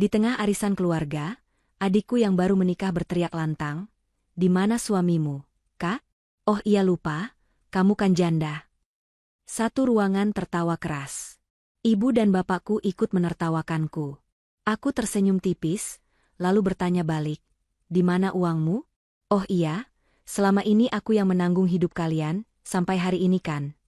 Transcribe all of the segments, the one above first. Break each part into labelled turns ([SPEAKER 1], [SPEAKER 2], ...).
[SPEAKER 1] Di tengah arisan keluarga, adikku yang baru menikah berteriak lantang, "Di mana suamimu, Kak? Oh iya lupa, kamu kan janda." Satu ruangan tertawa keras. Ibu dan bapakku ikut menertawakanku. Aku tersenyum tipis, lalu bertanya balik, "Di mana uangmu?" "Oh iya, selama ini aku yang menanggung hidup kalian, sampai hari ini kan."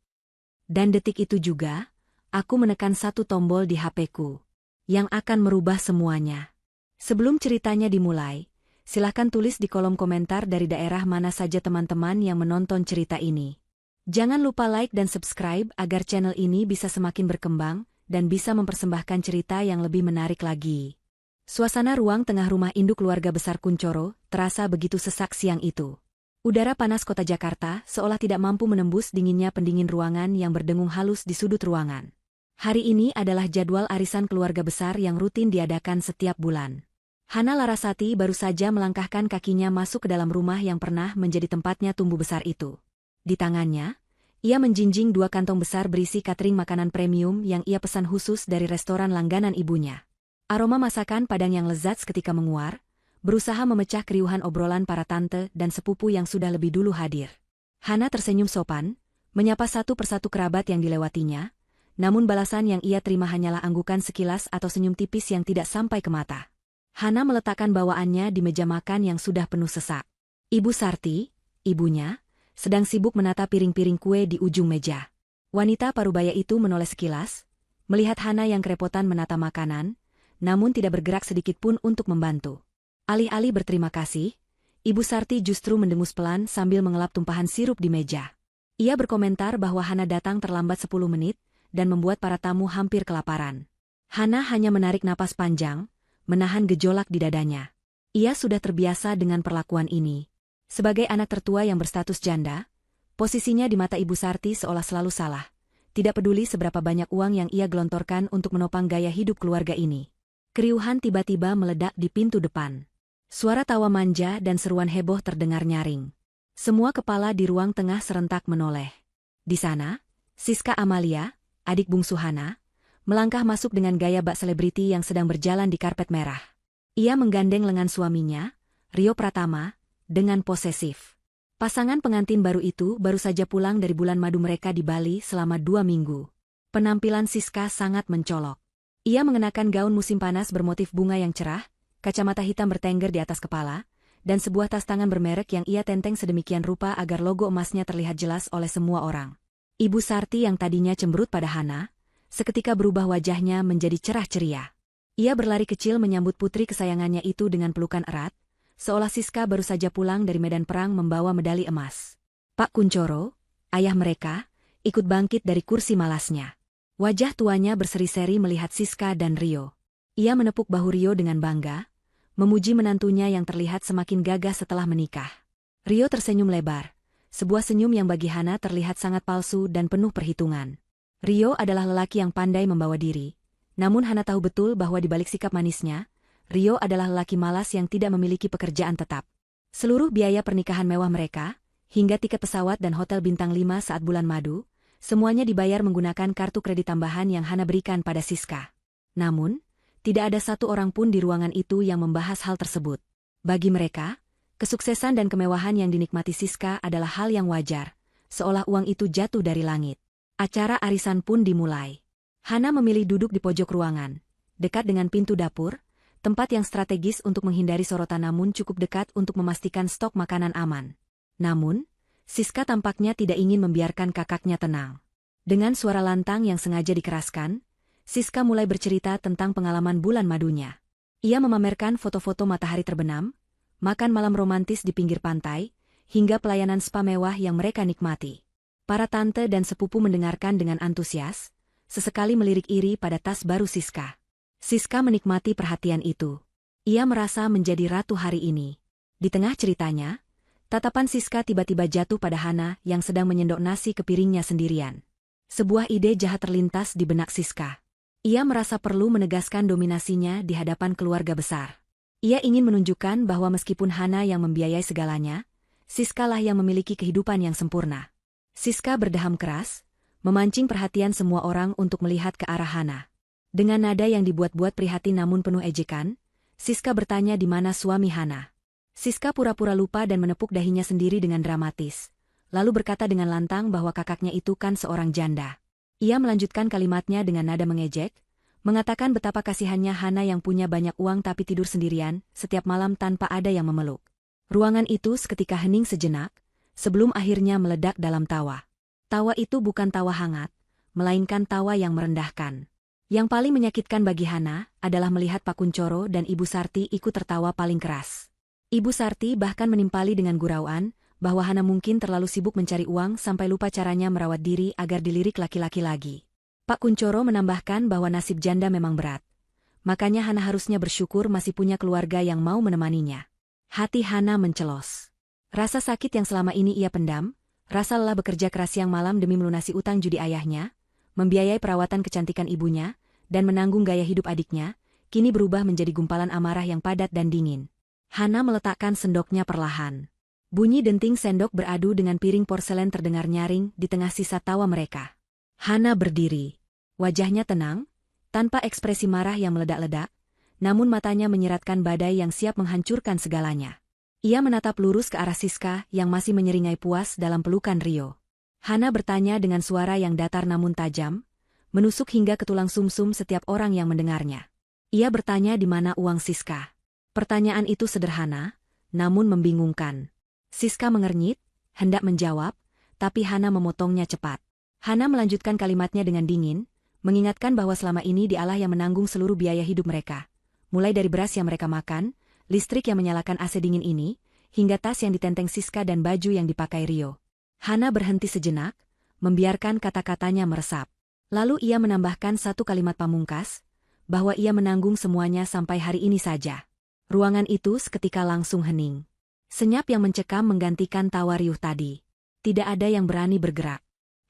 [SPEAKER 1] Dan detik itu juga, aku menekan satu tombol di HP-ku, yang akan merubah semuanya. Sebelum ceritanya dimulai, silahkan tulis di kolom komentar dari daerah mana saja teman-teman yang menonton cerita ini. Jangan lupa like dan subscribe agar channel ini bisa semakin berkembang dan bisa mempersembahkan cerita yang lebih menarik lagi. Suasana ruang tengah rumah induk keluarga besar Kuncoro terasa begitu sesak siang itu. Udara panas kota Jakarta seolah tidak mampu menembus dinginnya pendingin ruangan yang berdengung halus di sudut ruangan. Hari ini adalah jadwal arisan keluarga besar yang rutin diadakan setiap bulan. Hana Larasati baru saja melangkahkan kakinya masuk ke dalam rumah yang pernah menjadi tempatnya tumbuh besar itu. Di tangannya, ia menjinjing 2 kantong besar berisi catering makanan premium yang ia pesan khusus dari restoran langganan ibunya. Aroma masakan Padang yang lezat seketika menguar, berusaha memecah keriuhan obrolan para tante dan sepupu yang sudah lebih dulu hadir. Hana tersenyum sopan, menyapa satu persatu kerabat yang dilewatinya, namun balasan yang ia terima hanyalah anggukan sekilas atau senyum tipis yang tidak sampai ke mata. Hana meletakkan bawaannya di meja makan yang sudah penuh sesak. Ibu Sarti, ibunya, sedang sibuk menata piring-piring kue di ujung meja. Wanita parubaya itu menoleh sekilas, melihat Hana yang kerepotan menata makanan, namun tidak bergerak sedikit pun untuk membantu. Alih-alih berterima kasih, Ibu Sarti justru mendengus pelan sambil mengelap tumpahan sirup di meja. Ia berkomentar bahwa Hana datang terlambat 10 menit dan membuat para tamu hampir kelaparan. Hana hanya menarik napas panjang, menahan gejolak di dadanya. Ia sudah terbiasa dengan perlakuan ini. Sebagai anak tertua yang berstatus janda, posisinya di mata Ibu Sarti seolah selalu salah. Tidak peduli seberapa banyak uang yang ia gelontorkan untuk menopang gaya hidup keluarga ini. Keriuhan tiba-tiba meledak di pintu depan. Suara tawa manja dan seruan heboh terdengar nyaring. Semua kepala di ruang tengah serentak menoleh. Di sana, Siska Amalia, adik bungsu Hana, melangkah masuk dengan gaya bak selebriti yang sedang berjalan di karpet merah. Ia menggandeng lengan suaminya, Rio Pratama, dengan posesif. Pasangan pengantin baru itu baru saja pulang dari bulan madu mereka di Bali selama 2 minggu. Penampilan Siska sangat mencolok. Ia mengenakan gaun musim panas bermotif bunga yang cerah, kacamata hitam bertengger di atas kepala, dan sebuah tas tangan bermerek yang ia tenteng sedemikian rupa agar logo emasnya terlihat jelas oleh semua orang. Ibu Sarti yang tadinya cemberut pada Hana, seketika berubah wajahnya menjadi cerah ceria. Ia berlari kecil menyambut putri kesayangannya itu dengan pelukan erat, seolah Siska baru saja pulang dari medan perang membawa medali emas. Pak Kuncoro, ayah mereka, ikut bangkit dari kursi malasnya. Wajah tuanya berseri-seri melihat Siska dan Rio. Ia menepuk bahu Rio dengan bangga, memuji menantunya yang terlihat semakin gagah setelah menikah. Rio tersenyum lebar, sebuah senyum yang bagi Hana terlihat sangat palsu dan penuh perhitungan. Rio adalah lelaki yang pandai membawa diri, namun Hana tahu betul bahwa di balik sikap manisnya, Rio adalah lelaki malas yang tidak memiliki pekerjaan tetap. Seluruh biaya pernikahan mewah mereka, hingga tiket pesawat dan hotel bintang 5 saat bulan madu, semuanya dibayar menggunakan kartu kredit tambahan yang Hana berikan pada Siska. Namun, tidak ada satu orang pun di ruangan itu yang membahas hal tersebut. Bagi mereka, kesuksesan dan kemewahan yang dinikmati Siska adalah hal yang wajar, seolah uang itu jatuh dari langit. Acara arisan pun dimulai. Hana memilih duduk di pojok ruangan, dekat dengan pintu dapur, tempat yang strategis untuk menghindari sorotan namun cukup dekat untuk memastikan stok makanan aman. Namun, Siska tampaknya tidak ingin membiarkan kakaknya tenang. Dengan suara lantang yang sengaja dikeraskan, Siska mulai bercerita tentang pengalaman bulan madunya. Ia memamerkan foto-foto matahari terbenam, makan malam romantis di pinggir pantai, hingga pelayanan spa mewah yang mereka nikmati. Para tante dan sepupu mendengarkan dengan antusias, sesekali melirik iri pada tas baru Siska. Siska menikmati perhatian itu. Ia merasa menjadi ratu hari ini. Di tengah ceritanya, tatapan Siska tiba-tiba jatuh pada Hana yang sedang menyendok nasi ke piringnya sendirian. Sebuah ide jahat terlintas di benak Siska. Ia merasa perlu menegaskan dominasinya di hadapan keluarga besar. Ia ingin menunjukkan bahwa meskipun Hana yang membiayai segalanya, Siska lah yang memiliki kehidupan yang sempurna. Siska berdeham keras, memancing perhatian semua orang untuk melihat ke arah Hana. Dengan nada yang dibuat-buat prihatin namun penuh ejekan, Siska bertanya di mana suami Hana. Siska pura-pura lupa dan menepuk dahinya sendiri dengan dramatis. Lalu berkata dengan lantang bahwa kakaknya itu kan seorang janda. Ia melanjutkan kalimatnya dengan nada mengejek, mengatakan betapa kasihannya Hana yang punya banyak uang tapi tidur sendirian, setiap malam tanpa ada yang memeluk. Ruangan itu seketika hening sejenak, sebelum akhirnya meledak dalam tawa. Tawa itu bukan tawa hangat, melainkan tawa yang merendahkan. Yang paling menyakitkan bagi Hana adalah melihat Pak Kuncoro dan Ibu Sarti ikut tertawa paling keras. Ibu Sarti bahkan menimpali dengan gurauan bahwa Hana mungkin terlalu sibuk mencari uang sampai lupa caranya merawat diri agar dilirik laki-laki lagi. Pak Kuncoro menambahkan bahwa nasib janda memang berat. Makanya Hana harusnya bersyukur masih punya keluarga yang mau menemaninya. Hati Hana mencelos. Rasa sakit yang selama ini ia pendam, rasa lelah bekerja keras siang malam demi melunasi utang judi ayahnya, membiayai perawatan kecantikan ibunya, dan menanggung gaya hidup adiknya, kini berubah menjadi gumpalan amarah yang padat dan dingin. Hana meletakkan sendoknya perlahan. Bunyi denting sendok beradu dengan piring porselen terdengar nyaring di tengah sisa tawa mereka. Hana berdiri. Wajahnya tenang, tanpa ekspresi marah yang meledak-ledak, namun matanya menyeratkan badai yang siap menghancurkan segalanya. Ia menatap lurus ke arah Siska yang masih menyeringai puas dalam pelukan Rio. Hana bertanya dengan suara yang datar namun tajam, menusuk hingga ke tulang sumsum setiap orang yang mendengarnya. Ia bertanya di mana uang Siska. Pertanyaan itu sederhana, namun membingungkan. Siska mengernyit, hendak menjawab, tapi Hana memotongnya cepat. Hana melanjutkan kalimatnya dengan dingin, mengingatkan bahwa selama ini dialah yang menanggung seluruh biaya hidup mereka. Mulai dari beras yang mereka makan, listrik yang menyalakan AC dingin ini, hingga tas yang ditenteng Siska dan baju yang dipakai Rio. Hana berhenti sejenak, membiarkan kata-katanya meresap. Lalu ia menambahkan satu kalimat pamungkas, bahwa ia menanggung semuanya sampai hari ini saja. Ruangan itu seketika langsung hening. Senyap yang mencekam menggantikan tawa riuh tadi. Tidak ada yang berani bergerak.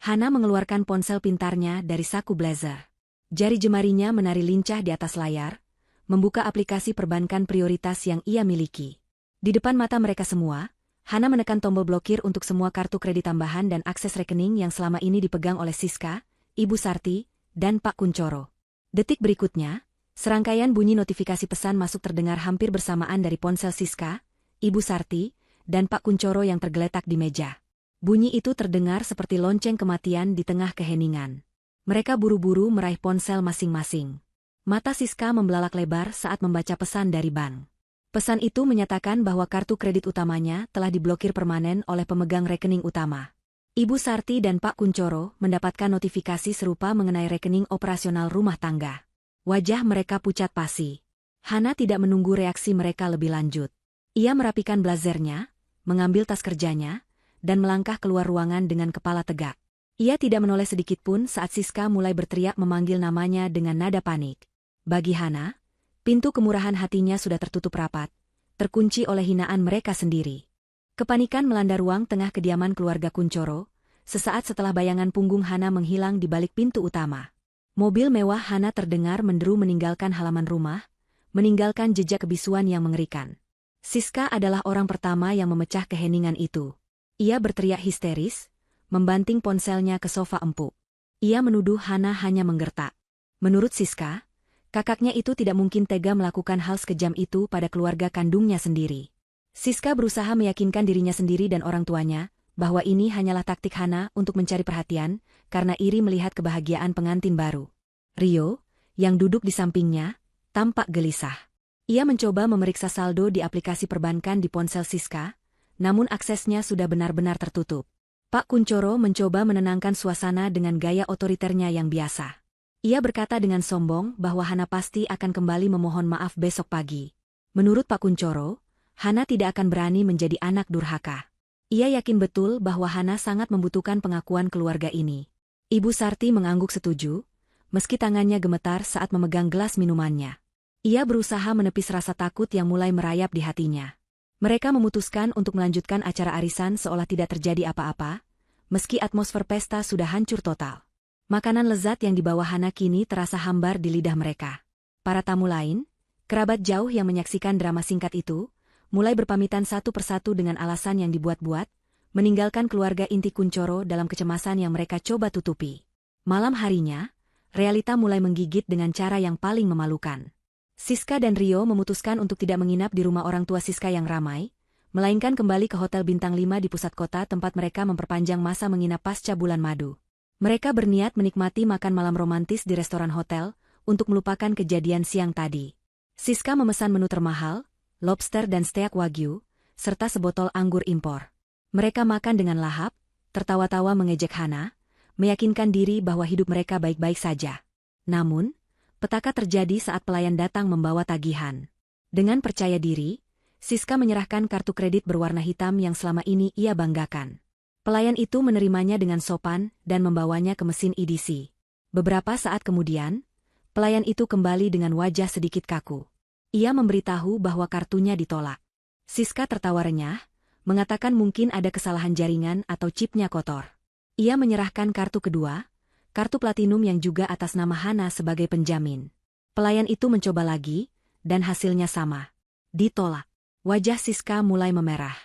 [SPEAKER 1] Hana mengeluarkan ponsel pintarnya dari saku blazer. Jari jemarinya menari lincah di atas layar, membuka aplikasi perbankan prioritas yang ia miliki. Di depan mata mereka semua, Hana menekan tombol blokir untuk semua kartu kredit tambahan dan akses rekening yang selama ini dipegang oleh Siska, Ibu Sarti, dan Pak Kuncoro. Detik berikutnya, serangkaian bunyi notifikasi pesan masuk terdengar hampir bersamaan dari ponsel Siska, Ibu Sarti, dan Pak Kuncoro yang tergeletak di meja. Bunyi itu terdengar seperti lonceng kematian di tengah keheningan. Mereka buru-buru meraih ponsel masing-masing. Mata Siska membelalak lebar saat membaca pesan dari bank. Pesan itu menyatakan bahwa kartu kredit utamanya telah diblokir permanen oleh pemegang rekening utama. Ibu Sarti dan Pak Kuncoro mendapatkan notifikasi serupa mengenai rekening operasional rumah tangga. Wajah mereka pucat pasi. Hana tidak menunggu reaksi mereka lebih lanjut. Ia merapikan blazernya, mengambil tas kerjanya, dan melangkah keluar ruangan dengan kepala tegak. Ia tidak menoleh sedikitpun saat Siska mulai berteriak memanggil namanya dengan nada panik. Bagi Hana, pintu kemurahan hatinya sudah tertutup rapat, terkunci oleh hinaan mereka sendiri. Kepanikan melanda ruang tengah kediaman keluarga Kuncoro, sesaat setelah bayangan punggung Hana menghilang di balik pintu utama. Mobil mewah Hana terdengar menderu meninggalkan halaman rumah, meninggalkan jejak kebisuan yang mengerikan. Siska adalah orang pertama yang memecah keheningan itu. Ia berteriak histeris, membanting ponselnya ke sofa empuk. Ia menuduh Hana hanya menggertak. Menurut Siska, kakaknya itu tidak mungkin tega melakukan hal sekejam itu pada keluarga kandungnya sendiri. Siska berusaha meyakinkan dirinya sendiri dan orang tuanya, bahwa ini hanyalah taktik Hana untuk mencari perhatian, karena iri melihat kebahagiaan pengantin baru. Rio, yang duduk di sampingnya, tampak gelisah. Ia mencoba memeriksa saldo di aplikasi perbankan di ponsel Siska, namun aksesnya sudah benar-benar tertutup. Pak Kuncoro mencoba menenangkan suasana dengan gaya otoriternya yang biasa. Ia berkata dengan sombong bahwa Hana pasti akan kembali memohon maaf besok pagi. Menurut Pak Kuncoro, Hana tidak akan berani menjadi anak durhaka. Ia yakin betul bahwa Hana sangat membutuhkan pengakuan keluarga ini. Ibu Sarti mengangguk setuju, meski tangannya gemetar saat memegang gelas minumannya. Ia berusaha menepis rasa takut yang mulai merayap di hatinya. Mereka memutuskan untuk melanjutkan acara arisan seolah tidak terjadi apa-apa, meski atmosfer pesta sudah hancur total. Makanan lezat yang dibawa Hana kini terasa hambar di lidah mereka. Para tamu lain, kerabat jauh yang menyaksikan drama singkat itu, mulai berpamitan satu persatu dengan alasan yang dibuat-buat, meninggalkan keluarga inti Kuncoro dalam kecemasan yang mereka coba tutupi. Malam harinya, realita mulai menggigit dengan cara yang paling memalukan. Siska dan Rio memutuskan untuk tidak menginap di rumah orang tua Siska yang ramai, melainkan kembali ke Hotel Bintang 5 di pusat kota tempat mereka memperpanjang masa menginap pasca bulan madu. Mereka berniat menikmati makan malam romantis di restoran hotel untuk melupakan kejadian siang tadi. Siska memesan menu termahal, lobster dan steak wagyu, serta sebotol anggur impor. Mereka makan dengan lahap, tertawa-tawa mengejek Hana, meyakinkan diri bahwa hidup mereka baik-baik saja. Namun, petaka terjadi saat pelayan datang membawa tagihan. Dengan percaya diri, Siska menyerahkan kartu kredit berwarna hitam yang selama ini ia banggakan. Pelayan itu menerimanya dengan sopan dan membawanya ke mesin EDC. Beberapa saat kemudian, pelayan itu kembali dengan wajah sedikit kaku. Ia memberitahu bahwa kartunya ditolak. Siska tertawa renyah, mengatakan mungkin ada kesalahan jaringan atau chipnya kotor. Ia menyerahkan kartu kedua, kartu platinum yang juga atas nama Hana sebagai penjamin. Pelayan itu mencoba lagi, dan hasilnya sama. Ditolak. Wajah Siska mulai memerah.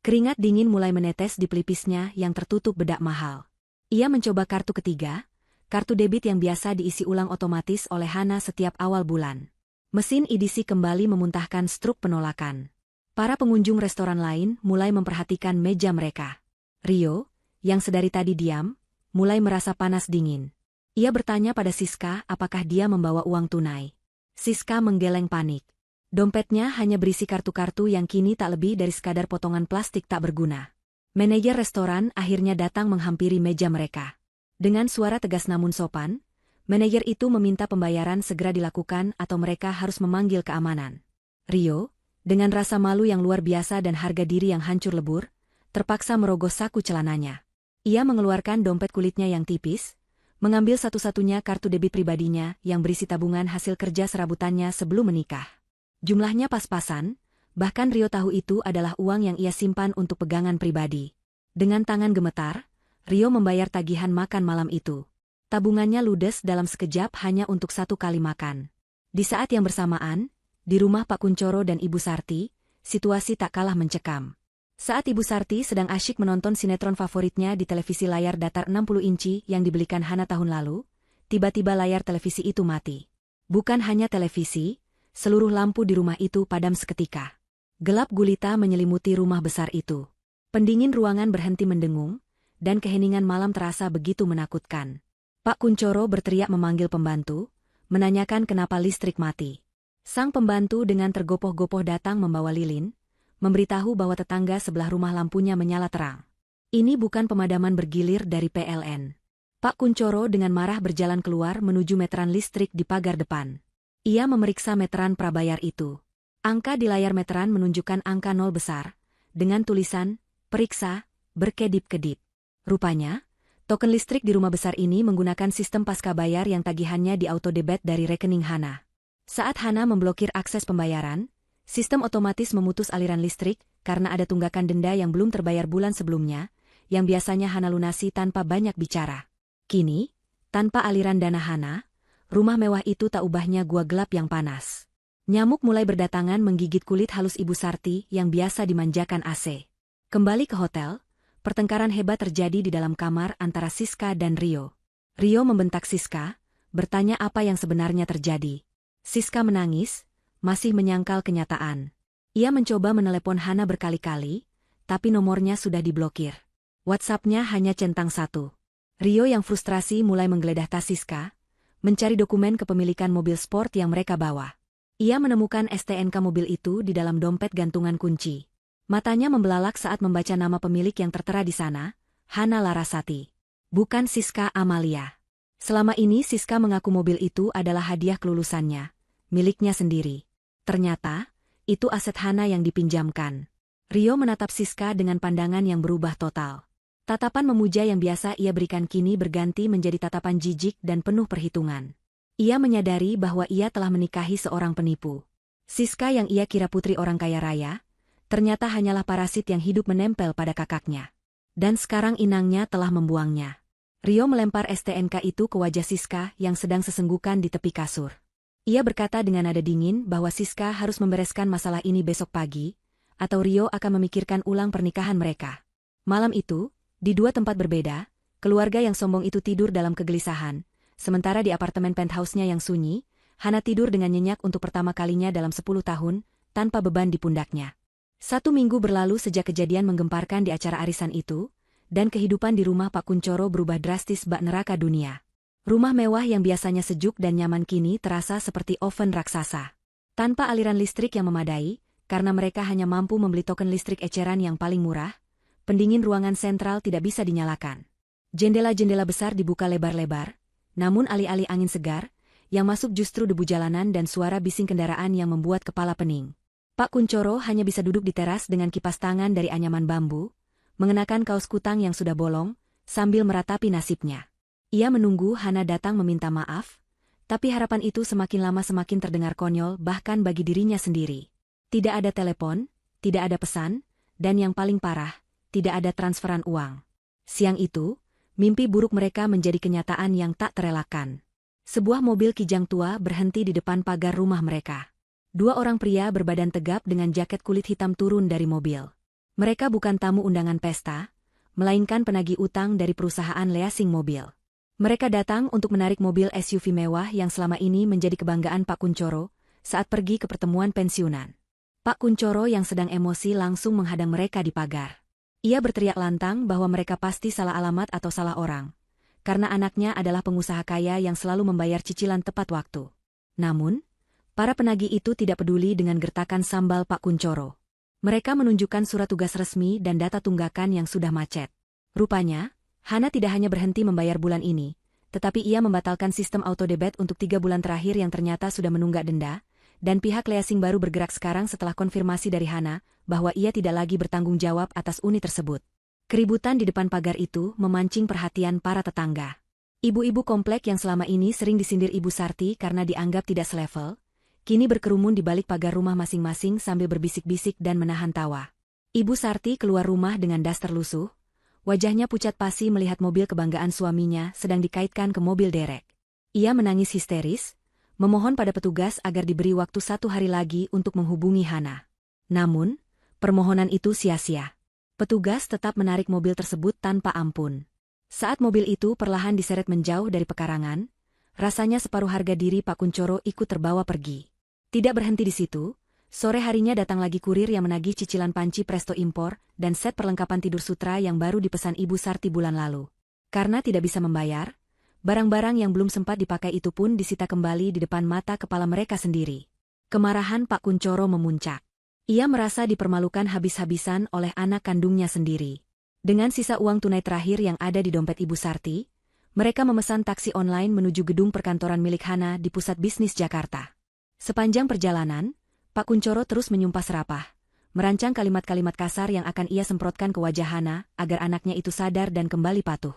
[SPEAKER 1] Keringat dingin mulai menetes di pelipisnya yang tertutup bedak mahal. Ia mencoba kartu ketiga, kartu debit yang biasa diisi ulang otomatis oleh Hana setiap awal bulan. Mesin EDC kembali memuntahkan struk penolakan. Para pengunjung restoran lain mulai memperhatikan meja mereka. Rio, yang sedari tadi diam, mulai merasa panas dingin. Ia bertanya pada Siska apakah dia membawa uang tunai. Siska menggeleng panik. Dompetnya hanya berisi kartu-kartu yang kini tak lebih dari sekadar potongan plastik tak berguna. Manajer restoran akhirnya datang menghampiri meja mereka. Dengan suara tegas namun sopan, manajer itu meminta pembayaran segera dilakukan atau mereka harus memanggil keamanan. Rio, dengan rasa malu yang luar biasa dan harga diri yang hancur lebur, terpaksa merogoh saku celananya. Ia mengeluarkan dompet kulitnya yang tipis, mengambil satu-satunya kartu debit pribadinya yang berisi tabungan hasil kerja serabutannya sebelum menikah. Jumlahnya pas-pasan, bahkan Rio tahu itu adalah uang yang ia simpan untuk pegangan pribadi. Dengan tangan gemetar, Rio membayar tagihan makan malam itu. Tabungannya ludes dalam sekejap hanya untuk 1 kali makan. Di saat yang bersamaan, di rumah Pak Kuncoro dan Ibu Sarti, situasi tak kalah mencekam. Saat Ibu Sarti sedang asyik menonton sinetron favoritnya di televisi layar datar 60 inci yang dibelikan Hana tahun lalu, tiba-tiba layar televisi itu mati. Bukan hanya televisi, seluruh lampu di rumah itu padam seketika. Gelap gulita menyelimuti rumah besar itu. Pendingin ruangan berhenti mendengung, dan keheningan malam terasa begitu menakutkan. Pak Kuncoro berteriak memanggil pembantu, menanyakan kenapa listrik mati. Sang pembantu dengan tergopoh-gopoh datang membawa lilin, memberitahu bahwa tetangga sebelah rumah lampunya menyala terang. Ini bukan pemadaman bergilir dari PLN. Pak Kuncoro dengan marah berjalan keluar menuju meteran listrik di pagar depan. Ia memeriksa meteran prabayar itu. Angka di layar meteran menunjukkan angka 0 besar, dengan tulisan, periksa, berkedip-kedip. Rupanya, token listrik di rumah besar ini menggunakan sistem pasca bayar yang tagihannya di auto-debit dari rekening Hana. Saat Hana memblokir akses pembayaran, sistem otomatis memutus aliran listrik karena ada tunggakan denda yang belum terbayar bulan sebelumnya, yang biasanya Hana lunasi tanpa banyak bicara. Kini, tanpa aliran dana Hana, rumah mewah itu tak ubahnya gua gelap yang panas. Nyamuk mulai berdatangan menggigit kulit halus Ibu Sarti yang biasa dimanjakan AC. Kembali ke hotel, pertengkaran hebat terjadi di dalam kamar antara Siska dan Rio. Rio membentak Siska, bertanya apa yang sebenarnya terjadi. Siska menangis, masih menyangkal kenyataan. Ia mencoba menelepon Hana berkali-kali, tapi nomornya sudah diblokir. WhatsApp-nya hanya centang 1. Rio yang frustrasi mulai menggeledah tas Siska, mencari dokumen kepemilikan mobil sport yang mereka bawa. Ia menemukan STNK mobil itu di dalam dompet gantungan kunci. Matanya membelalak saat membaca nama pemilik yang tertera di sana, Hana Larasati. Bukan Siska Amalia. Selama ini Siska mengaku mobil itu adalah hadiah kelulusannya, miliknya sendiri. Ternyata, itu aset Hana yang dipinjamkan. Rio menatap Siska dengan pandangan yang berubah total. Tatapan memuja yang biasa ia berikan kini berganti menjadi tatapan jijik dan penuh perhitungan. Ia menyadari bahwa ia telah menikahi seorang penipu. Siska yang ia kira putri orang kaya raya, ternyata hanyalah parasit yang hidup menempel pada kakaknya. Dan sekarang inangnya telah membuangnya. Rio melempar STNK itu ke wajah Siska yang sedang sesenggukan di tepi kasur. Ia berkata dengan nada dingin bahwa Siska harus membereskan masalah ini besok pagi, atau Rio akan memikirkan ulang pernikahan mereka. Malam itu, di 2 tempat berbeda, keluarga yang sombong itu tidur dalam kegelisahan, sementara di apartemen penthouse-nya yang sunyi, Hana tidur dengan nyenyak untuk pertama kalinya dalam 10 tahun, tanpa beban di pundaknya. 1 minggu berlalu sejak kejadian menggemparkan di acara arisan itu, dan kehidupan di rumah Pak Kunchoro berubah drastis bak neraka dunia. Rumah mewah yang biasanya sejuk dan nyaman kini terasa seperti oven raksasa. Tanpa aliran listrik yang memadai, karena mereka hanya mampu membeli token listrik eceran yang paling murah, pendingin ruangan sentral tidak bisa dinyalakan. Jendela-jendela besar dibuka lebar-lebar, namun alih-alih angin segar, yang masuk justru debu jalanan dan suara bising kendaraan yang membuat kepala pening. Pak Kunchoro hanya bisa duduk di teras dengan kipas tangan dari anyaman bambu, mengenakan kaos kutang yang sudah bolong, sambil meratapi nasibnya. Ia menunggu Hana datang meminta maaf, tapi harapan itu semakin lama semakin terdengar konyol bahkan bagi dirinya sendiri. Tidak ada telepon, tidak ada pesan, dan yang paling parah, tidak ada transferan uang. Siang itu, mimpi buruk mereka menjadi kenyataan yang tak terelakkan. Sebuah mobil kijang tua berhenti di depan pagar rumah mereka. 2 orang pria berbadan tegap dengan jaket kulit hitam turun dari mobil. Mereka bukan tamu undangan pesta, melainkan penagih utang dari perusahaan leasing mobil. Mereka datang untuk menarik mobil SUV mewah yang selama ini menjadi kebanggaan Pak Kunchoro saat pergi ke pertemuan pensiunan. Pak Kunchoro yang sedang emosi langsung menghadang mereka di pagar. Ia berteriak lantang bahwa mereka pasti salah alamat atau salah orang, karena anaknya adalah pengusaha kaya yang selalu membayar cicilan tepat waktu. Namun, para penagih itu tidak peduli dengan gertakan sambal Pak Kunchoro. Mereka menunjukkan surat tugas resmi dan data tunggakan yang sudah macet. Rupanya, Hana tidak hanya berhenti membayar bulan ini, tetapi ia membatalkan sistem auto-debit untuk 3 bulan terakhir yang ternyata sudah menunggak denda, dan pihak leasing baru bergerak sekarang setelah konfirmasi dari Hana bahwa ia tidak lagi bertanggung jawab atas unit tersebut. Keributan di depan pagar itu memancing perhatian para tetangga. Ibu-ibu komplek yang selama ini sering disindir Ibu Sarti karena dianggap tidak selevel, kini berkerumun di balik pagar rumah masing-masing sambil berbisik-bisik dan menahan tawa. Ibu Sarti keluar rumah dengan das terlusuh, wajahnya pucat pasi melihat mobil kebanggaan suaminya sedang dikaitkan ke mobil derek. Ia menangis histeris, memohon pada petugas agar diberi waktu 1 hari lagi untuk menghubungi Hana. Namun, permohonan itu sia-sia. Petugas tetap menarik mobil tersebut tanpa ampun. Saat mobil itu perlahan diseret menjauh dari pekarangan, rasanya separuh harga diri Pak Kunchoro ikut terbawa pergi. Tidak berhenti di situ. Sore harinya datang lagi kurir yang menagih cicilan panci presto impor dan set perlengkapan tidur sutra yang baru dipesan Ibu Sarti bulan lalu. Karena tidak bisa membayar, barang-barang yang belum sempat dipakai itu pun disita kembali di depan mata kepala mereka sendiri. Kemarahan Pak Kunchoro memuncak. Ia merasa dipermalukan habis-habisan oleh anak kandungnya sendiri. Dengan sisa uang tunai terakhir yang ada di dompet Ibu Sarti, mereka memesan taksi online menuju gedung perkantoran milik Hana di pusat bisnis Jakarta. Sepanjang perjalanan, Pak Kunchoro terus menyumpah serapah, merancang kalimat-kalimat kasar yang akan ia semprotkan ke wajah Hana agar anaknya itu sadar dan kembali patuh.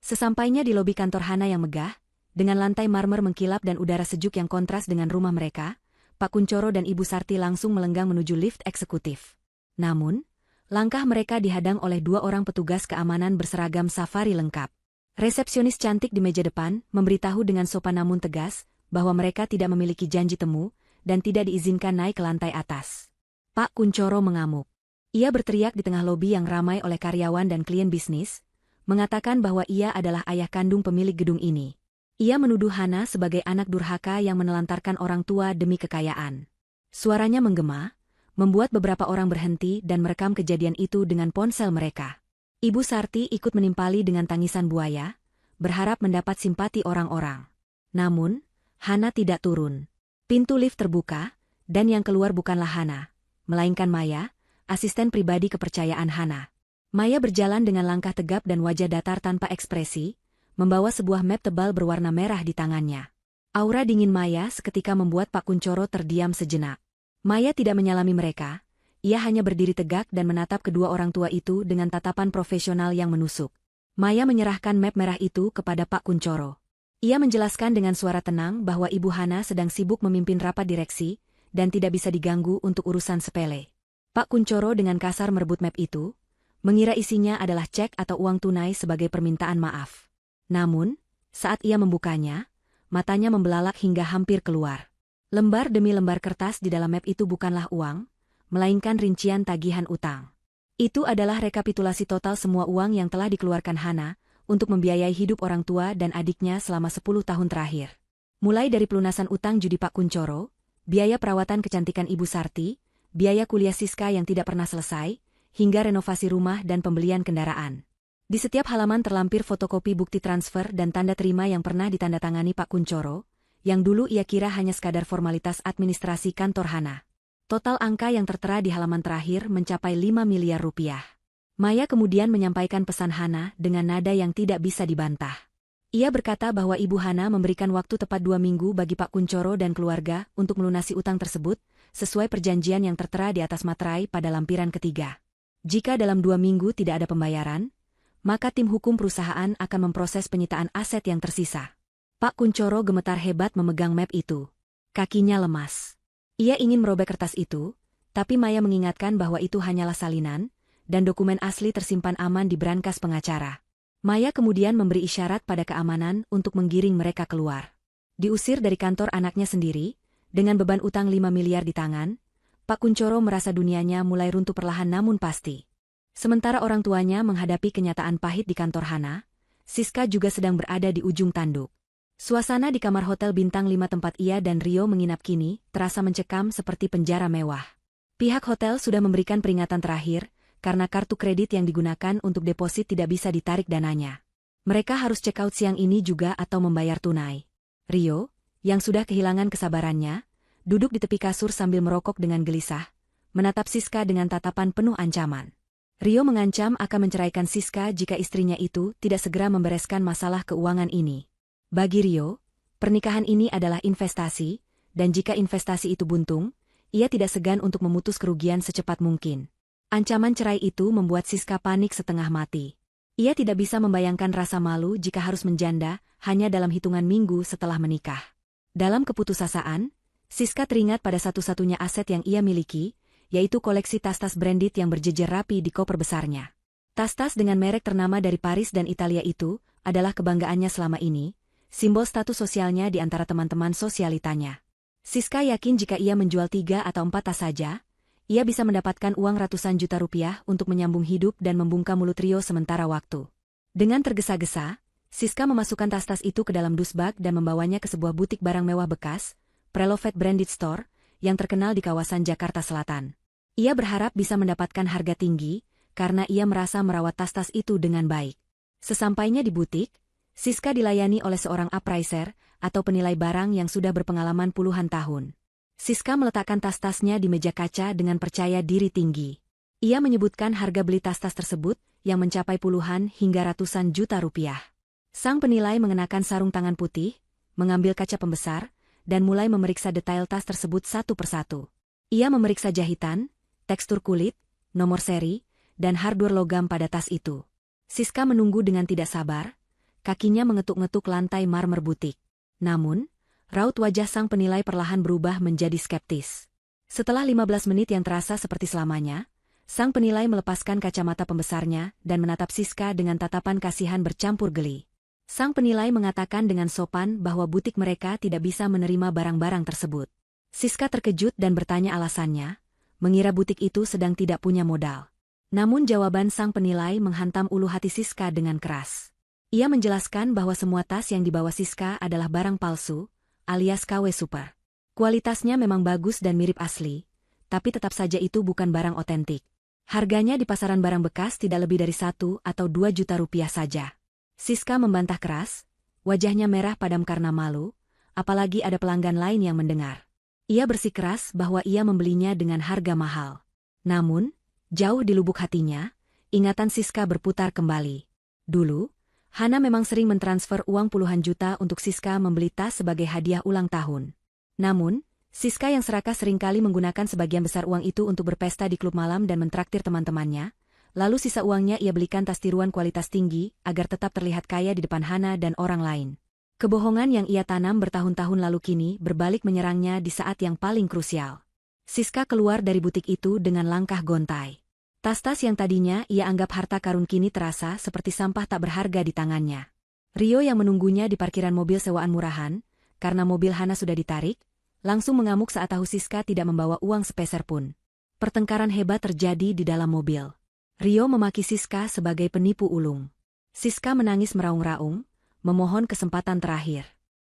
[SPEAKER 1] Sesampainya di lobi kantor Hana yang megah, dengan lantai marmer mengkilap dan udara sejuk yang kontras dengan rumah mereka, Pak Kunchoro dan Ibu Sarti langsung melenggang menuju lift eksekutif. Namun, langkah mereka dihadang oleh 2 orang petugas keamanan berseragam safari lengkap. Resepsionis cantik di meja depan memberitahu dengan sopan namun tegas bahwa mereka tidak memiliki janji temu, dan tidak diizinkan naik ke lantai atas. Pak Kunchoro mengamuk. Ia berteriak di tengah lobi yang ramai oleh karyawan dan klien bisnis, mengatakan bahwa ia adalah ayah kandung pemilik gedung ini. Ia menuduh Hana sebagai anak durhaka yang menelantarkan orang tua demi kekayaan. Suaranya menggema, membuat beberapa orang berhenti dan merekam kejadian itu dengan ponsel mereka. Ibu Sarti ikut menimpali dengan tangisan buaya, berharap mendapat simpati orang-orang. Namun, Hana tidak turun. Pintu lift terbuka, dan yang keluar bukanlah Hana, melainkan Maya, asisten pribadi kepercayaan Hana. Maya berjalan dengan langkah tegap dan wajah datar tanpa ekspresi, membawa sebuah map tebal berwarna merah di tangannya. Aura dingin Maya seketika membuat Pak Kunchoro terdiam sejenak. Maya tidak menyalami mereka, ia hanya berdiri tegak dan menatap kedua orang tua itu dengan tatapan profesional yang menusuk. Maya menyerahkan map merah itu kepada Pak Kunchoro. Ia menjelaskan dengan suara tenang bahwa Ibu Hana sedang sibuk memimpin rapat direksi dan tidak bisa diganggu untuk urusan sepele. Pak Kunchoro dengan kasar merebut map itu, mengira isinya adalah cek atau uang tunai sebagai permintaan maaf. Namun, saat ia membukanya, matanya membelalak hingga hampir keluar. Lembar demi lembar kertas di dalam map itu bukanlah uang, melainkan rincian tagihan utang. Itu adalah rekapitulasi total semua uang yang telah dikeluarkan Hana untuk membiayai hidup orang tua dan adiknya selama 10 tahun terakhir. Mulai dari pelunasan utang judi Pak Kuncoro, biaya perawatan kecantikan Ibu Sarti, biaya kuliah Siska yang tidak pernah selesai, hingga renovasi rumah dan pembelian kendaraan. Di setiap halaman terlampir fotokopi bukti transfer dan tanda terima yang pernah ditandatangani Pak Kuncoro, yang dulu ia kira hanya sekadar formalitas administrasi kantor Hana. Total angka yang tertera di halaman terakhir mencapai 5 miliar rupiah. Maya kemudian menyampaikan pesan Hana dengan nada yang tidak bisa dibantah. Ia berkata bahwa Ibu Hana memberikan waktu tepat 2 minggu bagi Pak Kuncoro dan keluarga untuk melunasi utang tersebut, sesuai perjanjian yang tertera di atas materai pada lampiran ketiga. Jika dalam 2 minggu tidak ada pembayaran, maka tim hukum perusahaan akan memproses penyitaan aset yang tersisa. Pak Kuncoro gemetar hebat memegang map itu. Kakinya lemas. Ia ingin merobek kertas itu, tapi Maya mengingatkan bahwa itu hanyalah salinan, dan dokumen asli tersimpan aman di brankas pengacara. Maya kemudian memberi isyarat pada keamanan untuk menggiring mereka keluar. Diusir dari kantor anaknya sendiri, dengan beban utang 5 miliar di tangan, Pak Kuncoro merasa dunianya mulai runtuh perlahan namun pasti. Sementara orang tuanya menghadapi kenyataan pahit di kantor Hana, Siska juga sedang berada di ujung tanduk. Suasana di kamar hotel bintang 5 tempat ia dan Rio menginap kini terasa mencekam seperti penjara mewah. Pihak hotel sudah memberikan peringatan terakhir, karena kartu kredit yang digunakan untuk deposit tidak bisa ditarik dananya. Mereka harus check out siang ini juga atau membayar tunai. Rio, yang sudah kehilangan kesabarannya, duduk di tepi kasur sambil merokok dengan gelisah, menatap Siska dengan tatapan penuh ancaman. Rio mengancam akan menceraikan Siska jika istrinya itu tidak segera membereskan masalah keuangan ini. Bagi Rio, pernikahan ini adalah investasi, dan jika investasi itu buntung, ia tidak segan untuk memutus kerugian secepat mungkin. Ancaman cerai itu membuat Siska panik setengah mati. Ia tidak bisa membayangkan rasa malu jika harus menjanda hanya dalam hitungan minggu setelah menikah. Dalam keputusasaan, Siska teringat pada satu-satunya aset yang ia miliki, yaitu koleksi tas-tas branded yang berjejer rapi di koper besarnya. Tas-tas dengan merek ternama dari Paris dan Italia itu adalah kebanggaannya selama ini, simbol status sosialnya di antara teman-teman sosialitanya. Siska yakin jika ia menjual 3 atau 4 tas saja, ia bisa mendapatkan uang ratusan juta rupiah untuk menyambung hidup dan membungkam mulut Rio sementara waktu. Dengan tergesa-gesa, Siska memasukkan tas-tas itu ke dalam dusbag dan membawanya ke sebuah butik barang mewah bekas, Preloved Branded Store, yang terkenal di kawasan Jakarta Selatan. Ia berharap bisa mendapatkan harga tinggi, karena ia merasa merawat tas-tas itu dengan baik. Sesampainya di butik, Siska dilayani oleh seorang appraiser, atau penilai barang yang sudah berpengalaman puluhan tahun. Siska meletakkan tas-tasnya di meja kaca dengan percaya diri tinggi. Ia menyebutkan harga beli tas-tas tersebut, yang mencapai puluhan hingga ratusan juta rupiah. Sang penilai mengenakan sarung tangan putih, mengambil kaca pembesar, dan mulai memeriksa detail tas tersebut satu persatu. Ia memeriksa jahitan, tekstur kulit, nomor seri, dan hardware logam pada tas itu. Siska menunggu dengan tidak sabar, kakinya mengetuk-ngetuk lantai marmer butik. Namun, raut wajah sang penilai perlahan berubah menjadi skeptis. Setelah 15 menit yang terasa seperti selamanya, sang penilai melepaskan kacamata pembesarnya dan menatap Siska dengan tatapan kasihan bercampur geli. Sang penilai mengatakan dengan sopan bahwa butik mereka tidak bisa menerima barang-barang tersebut. Siska terkejut dan bertanya alasannya, mengira butik itu sedang tidak punya modal. Namun jawaban sang penilai menghantam ulu hati Siska dengan keras. Ia menjelaskan bahwa semua tas yang dibawa Siska adalah barang palsu, alias KW Super. Kualitasnya memang bagus dan mirip asli, tapi tetap saja itu bukan barang otentik. Harganya di pasaran barang bekas tidak lebih dari 1 atau 2 juta rupiah saja. Siska membantah keras, wajahnya merah padam karena malu, apalagi ada pelanggan lain yang mendengar. Ia bersikeras bahwa ia membelinya dengan harga mahal. Namun, jauh di lubuk hatinya, ingatan Siska berputar kembali. Dulu, Hana memang sering mentransfer uang puluhan juta untuk Siska membeli tas sebagai hadiah ulang tahun. Namun, Siska yang serakah seringkali menggunakan sebagian besar uang itu untuk berpesta di klub malam dan mentraktir teman-temannya, lalu sisa uangnya ia belikan tas tiruan kualitas tinggi agar tetap terlihat kaya di depan Hana dan orang lain. Kebohongan yang ia tanam bertahun-tahun lalu kini berbalik menyerangnya di saat yang paling krusial. Siska keluar dari butik itu dengan langkah gontai. Tas-tas yang tadinya ia anggap harta karun kini terasa seperti sampah tak berharga di tangannya. Rio yang menunggunya di parkiran mobil sewaan murahan, karena mobil Hana sudah ditarik, langsung mengamuk saat tahu Siska tidak membawa uang sepeser pun. Pertengkaran hebat terjadi di dalam mobil. Rio memaki Siska sebagai penipu ulung. Siska menangis meraung-raung, memohon kesempatan terakhir.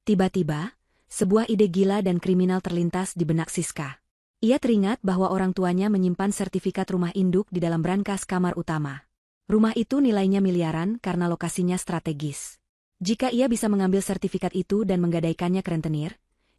[SPEAKER 1] Tiba-tiba, sebuah ide gila dan kriminal terlintas di benak Siska. Ia teringat bahwa orang tuanya menyimpan sertifikat rumah induk di dalam brankas kamar utama. Rumah itu nilainya miliaran karena lokasinya strategis. Jika ia bisa mengambil sertifikat itu dan menggadaikannya ke rentenir,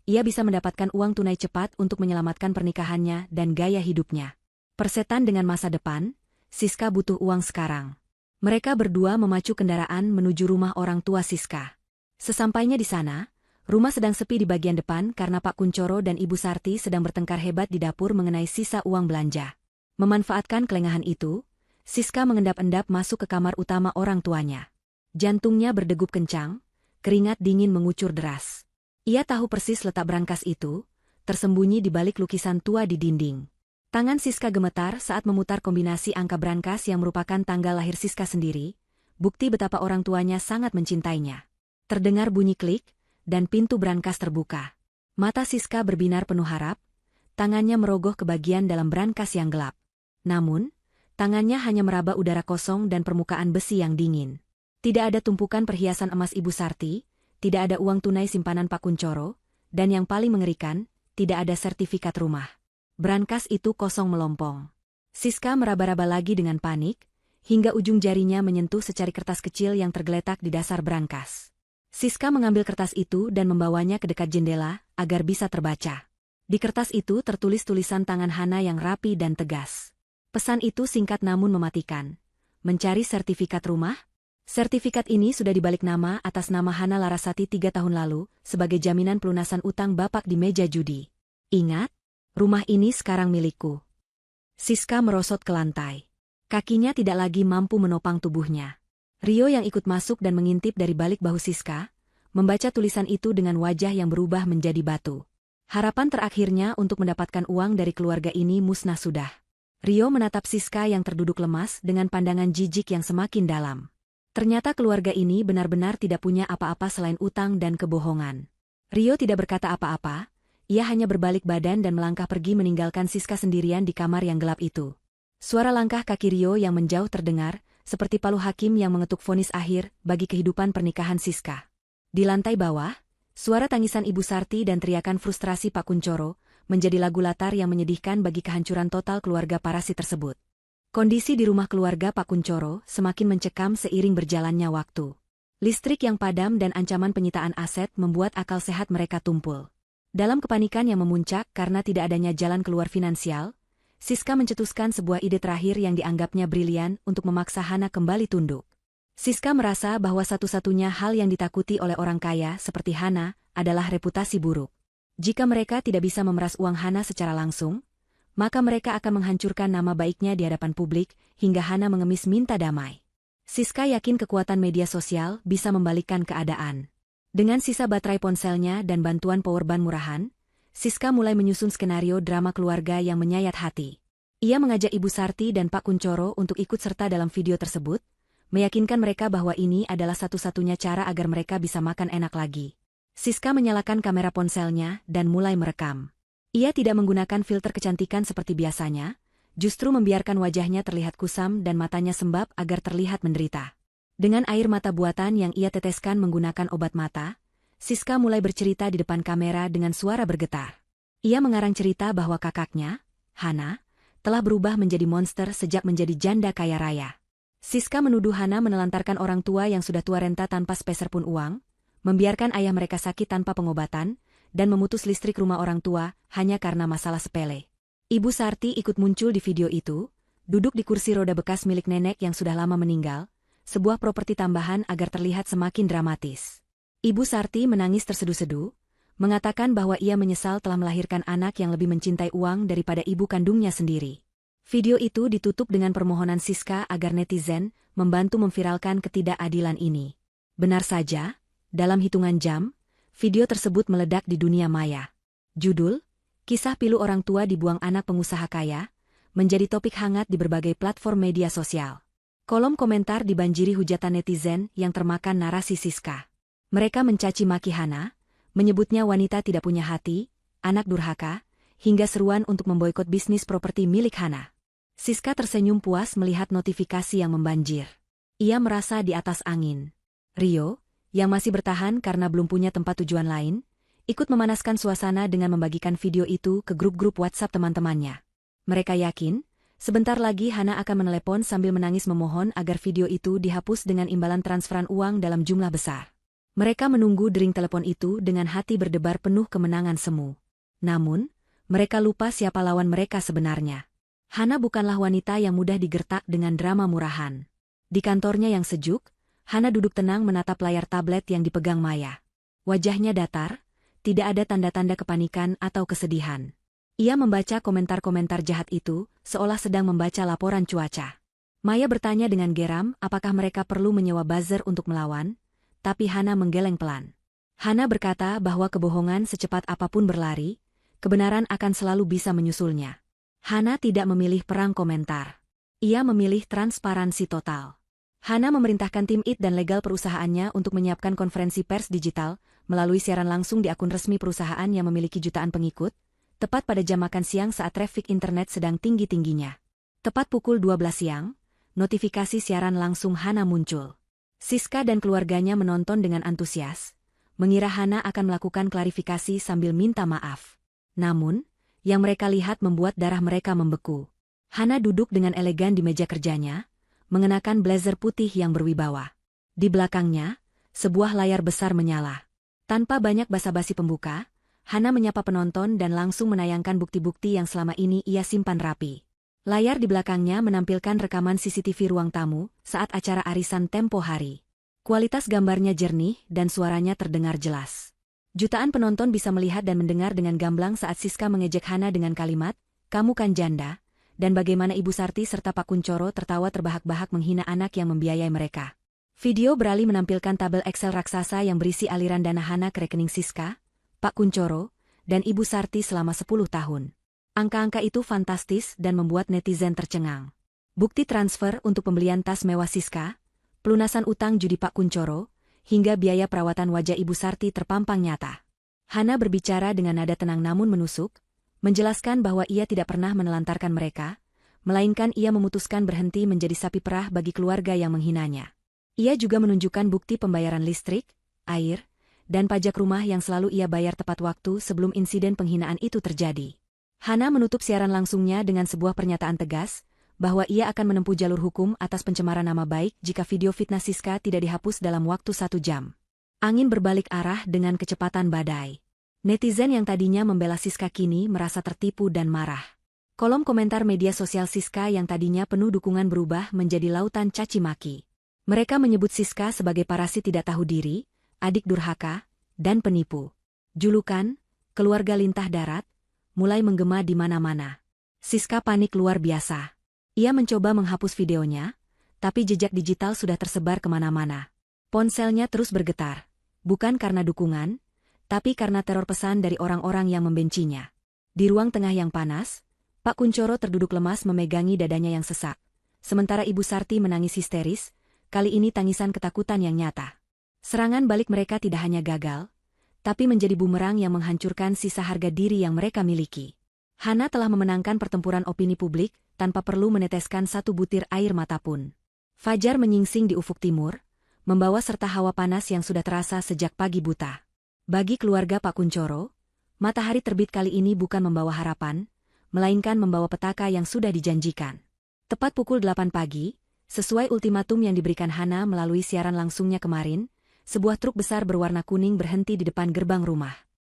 [SPEAKER 1] ia bisa mendapatkan uang tunai cepat untuk menyelamatkan pernikahannya dan gaya hidupnya. Persetan dengan masa depan, Siska butuh uang sekarang. Mereka berdua memacu kendaraan menuju rumah orang tua Siska. Sesampainya di sana, rumah sedang sepi di bagian depan karena Pak Kuncoro dan Ibu Sarti sedang bertengkar hebat di dapur mengenai sisa uang belanja. Memanfaatkan kelengahan itu, Siska mengendap-endap masuk ke kamar utama orang tuanya. Jantungnya berdegup kencang, keringat dingin mengucur deras. Ia tahu persis letak brankas itu, tersembunyi di balik lukisan tua di dinding. Tangan Siska gemetar saat memutar kombinasi angka brankas yang merupakan tanggal lahir Siska sendiri, bukti betapa orang tuanya sangat mencintainya. Terdengar bunyi klik, dan pintu brankas terbuka. Mata Siska berbinar penuh harap, tangannya merogoh ke bagian dalam brankas yang gelap. Namun, tangannya hanya meraba udara kosong dan permukaan besi yang dingin. Tidak ada tumpukan perhiasan emas Ibu Sarti, tidak ada uang tunai simpanan Pak Kuncoro, dan yang paling mengerikan, tidak ada sertifikat rumah. Brankas itu kosong melompong. Siska meraba-raba lagi dengan panik, hingga ujung jarinya menyentuh secari kertas kecil yang tergeletak di dasar brankas. Siska mengambil kertas itu dan membawanya ke dekat jendela, agar bisa terbaca. Di kertas itu tertulis tulisan tangan Hana yang rapi dan tegas. Pesan itu singkat namun mematikan. Mencari sertifikat rumah? Sertifikat ini sudah dibalik nama atas nama Hana Larasati 3 tahun lalu, sebagai jaminan pelunasan utang bapak di meja judi. Ingat, rumah ini sekarang milikku. Siska merosot ke lantai. Kakinya tidak lagi mampu menopang tubuhnya. Rio yang ikut masuk dan mengintip dari balik bahu Siska, membaca tulisan itu dengan wajah yang berubah menjadi batu. Harapan terakhirnya untuk mendapatkan uang dari keluarga ini musnah sudah. Rio menatap Siska yang terduduk lemas dengan pandangan jijik yang semakin dalam. Ternyata keluarga ini benar-benar tidak punya apa-apa selain utang dan kebohongan. Rio tidak berkata apa-apa, ia hanya berbalik badan dan melangkah pergi meninggalkan Siska sendirian di kamar yang gelap itu. Suara langkah kaki Rio yang menjauh terdengar, seperti palu hakim yang mengetuk vonis akhir bagi kehidupan pernikahan Siska. Di lantai bawah, suara tangisan Ibu Sarti dan teriakan frustrasi Pak Kuncoro menjadi lagu latar yang menyedihkan bagi kehancuran total keluarga parasit tersebut. Kondisi di rumah keluarga Pak Kuncoro semakin mencekam seiring berjalannya waktu. Listrik yang padam dan ancaman penyitaan aset membuat akal sehat mereka tumpul. Dalam kepanikan yang memuncak karena tidak adanya jalan keluar finansial, Siska mencetuskan sebuah ide terakhir yang dianggapnya brilian untuk memaksa Hana kembali tunduk. Siska merasa bahwa satu-satunya hal yang ditakuti oleh orang kaya seperti Hana adalah reputasi buruk. Jika mereka tidak bisa memeras uang Hana secara langsung, maka mereka akan menghancurkan nama baiknya di hadapan publik hingga Hana mengemis minta damai. Siska yakin kekuatan media sosial bisa membalikkan keadaan. Dengan sisa baterai ponselnya dan bantuan powerbank murahan, Siska mulai menyusun skenario drama keluarga yang menyayat hati. Ia mengajak Ibu Sarti dan Pak Kuncoro untuk ikut serta dalam video tersebut, meyakinkan mereka bahwa ini adalah satu-satunya cara agar mereka bisa makan enak lagi. Siska menyalakan kamera ponselnya dan mulai merekam. Ia tidak menggunakan filter kecantikan seperti biasanya, justru membiarkan wajahnya terlihat kusam dan matanya sembab agar terlihat menderita. Dengan air mata buatan yang ia teteskan menggunakan obat mata, Siska mulai bercerita di depan kamera dengan suara bergetar. Ia mengarang cerita bahwa kakaknya, Hana, telah berubah menjadi monster sejak menjadi janda kaya raya. Siska menuduh Hana menelantarkan orang tua yang sudah tua renta tanpa sepeser pun uang, membiarkan ayah mereka sakit tanpa pengobatan, dan memutus listrik rumah orang tua hanya karena masalah sepele. Ibu Sarti ikut muncul di video itu, duduk di kursi roda bekas milik nenek yang sudah lama meninggal, sebuah properti tambahan agar terlihat semakin dramatis. Ibu Sarti menangis terseduh-seduh, mengatakan bahwa ia menyesal telah melahirkan anak yang lebih mencintai uang daripada ibu kandungnya sendiri. Video itu ditutup dengan permohonan Siska agar netizen membantu memviralkan ketidakadilan ini. Benar saja, dalam hitungan jam, video tersebut meledak di dunia maya. Judul, Kisah Pilu Orang Tua Dibuang Anak Pengusaha Kaya, menjadi topik hangat di berbagai platform media sosial. Kolom komentar dibanjiri hujatan netizen yang termakan narasi Siska. Mereka mencaci maki Hana, menyebutnya wanita tidak punya hati, anak durhaka, hingga seruan untuk memboikot bisnis properti milik Hana. Siska tersenyum puas melihat notifikasi yang membanjir. Ia merasa di atas angin. Rio, yang masih bertahan karena belum punya tempat tujuan lain, ikut memanaskan suasana dengan membagikan video itu ke grup-grup WhatsApp teman-temannya. Mereka yakin, sebentar lagi Hana akan menelepon sambil menangis memohon agar video itu dihapus dengan imbalan transferan uang dalam jumlah besar. Mereka menunggu dering telepon itu dengan hati berdebar penuh kemenangan semu. Namun, mereka lupa siapa lawan mereka sebenarnya. Hana bukanlah wanita yang mudah digertak dengan drama murahan. Di kantornya yang sejuk, Hana duduk tenang menatap layar tablet yang dipegang Maya. Wajahnya datar, tidak ada tanda-tanda kepanikan atau kesedihan. Ia membaca komentar-komentar jahat itu, seolah sedang membaca laporan cuaca. Maya bertanya dengan geram apakah mereka perlu menyewa buzzer untuk melawan, tapi Hana menggeleng pelan. Hana berkata bahwa kebohongan secepat apapun berlari, kebenaran akan selalu bisa menyusulnya. Hana tidak memilih perang komentar. Ia memilih transparansi total. Hana memerintahkan tim IT dan legal perusahaannya untuk menyiapkan konferensi pers digital melalui siaran langsung di akun resmi perusahaan yang memiliki jutaan pengikut, tepat pada jam makan siang saat trafik internet sedang tinggi-tingginya. Tepat pukul 12 siang, notifikasi siaran langsung Hana muncul. Siska dan keluarganya menonton dengan antusias, mengira Hana akan melakukan klarifikasi sambil minta maaf. Namun, yang mereka lihat membuat darah mereka membeku. Hana duduk dengan elegan di meja kerjanya, mengenakan blazer putih yang berwibawa. Di belakangnya, sebuah layar besar menyala. Tanpa banyak basa-basi pembuka, Hana menyapa penonton dan langsung menayangkan bukti-bukti yang selama ini ia simpan rapi. Layar di belakangnya menampilkan rekaman CCTV ruang tamu saat acara arisan tempo hari. Kualitas gambarnya jernih dan suaranya terdengar jelas. Jutaan penonton bisa melihat dan mendengar dengan gamblang saat Siska mengejek Hana dengan kalimat, "Kamu kan janda," dan bagaimana Ibu Sarti serta Pak Kuncoro tertawa terbahak-bahak menghina anak yang membiayai mereka. Video beralih menampilkan tabel Excel raksasa yang berisi aliran dana Hana ke rekening Siska, Pak Kuncoro, dan Ibu Sarti selama 10 tahun. Angka-angka itu fantastis dan membuat netizen tercengang. Bukti transfer untuk pembelian tas mewah Siska, pelunasan utang judi Pak Kuncoro, hingga biaya perawatan wajah Ibu Sarti terpampang nyata. Hana berbicara dengan nada tenang namun menusuk, menjelaskan bahwa ia tidak pernah menelantarkan mereka, melainkan ia memutuskan berhenti menjadi sapi perah bagi keluarga yang menghinanya. Ia juga menunjukkan bukti pembayaran listrik, air, dan pajak rumah yang selalu ia bayar tepat waktu sebelum insiden penghinaan itu terjadi. Hana menutup siaran langsungnya dengan sebuah pernyataan tegas, bahwa ia akan menempuh jalur hukum atas pencemaran nama baik jika video fitnah Siska tidak dihapus dalam waktu 1 jam. Angin berbalik arah dengan kecepatan badai. Netizen yang tadinya membela Siska kini merasa tertipu dan marah. Kolom komentar media sosial Siska yang tadinya penuh dukungan berubah menjadi lautan caci maki. Mereka menyebut Siska sebagai parasit tidak tahu diri, adik durhaka, dan penipu. Julukan, keluarga lintah darat, mulai menggema di mana-mana. Siska panik luar biasa. Ia mencoba menghapus videonya, tapi jejak digital sudah tersebar kemana-mana. Ponselnya terus bergetar, bukan karena dukungan, tapi karena teror pesan dari orang-orang yang membencinya. Di ruang tengah yang panas, Pak Kuncoro terduduk lemas memegangi dadanya yang sesak. Sementara Ibu Sarti menangis histeris, kali ini tangisan ketakutan yang nyata. Serangan balik mereka tidak hanya gagal, tapi menjadi bumerang yang menghancurkan sisa harga diri yang mereka miliki. Hana telah memenangkan pertempuran opini publik tanpa perlu meneteskan satu butir air mata pun. Fajar menyingsing di ufuk timur, membawa serta hawa panas yang sudah terasa sejak pagi buta. Bagi keluarga Pak Kuncoro, matahari terbit kali ini bukan membawa harapan, melainkan membawa petaka yang sudah dijanjikan. Tepat pukul 8 pagi, sesuai ultimatum yang diberikan Hana melalui siaran langsungnya kemarin, sebuah truk besar berwarna kuning berhenti di depan gerbang rumah.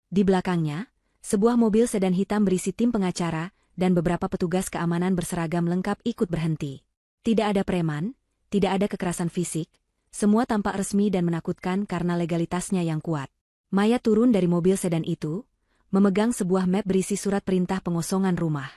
[SPEAKER 1] Di belakangnya, sebuah mobil sedan hitam berisi tim pengacara dan beberapa petugas keamanan berseragam lengkap ikut berhenti. Tidak ada preman, tidak ada kekerasan fisik, semua tampak resmi dan menakutkan karena legalitasnya yang kuat. Maya turun dari mobil sedan itu, memegang sebuah map berisi surat perintah pengosongan rumah.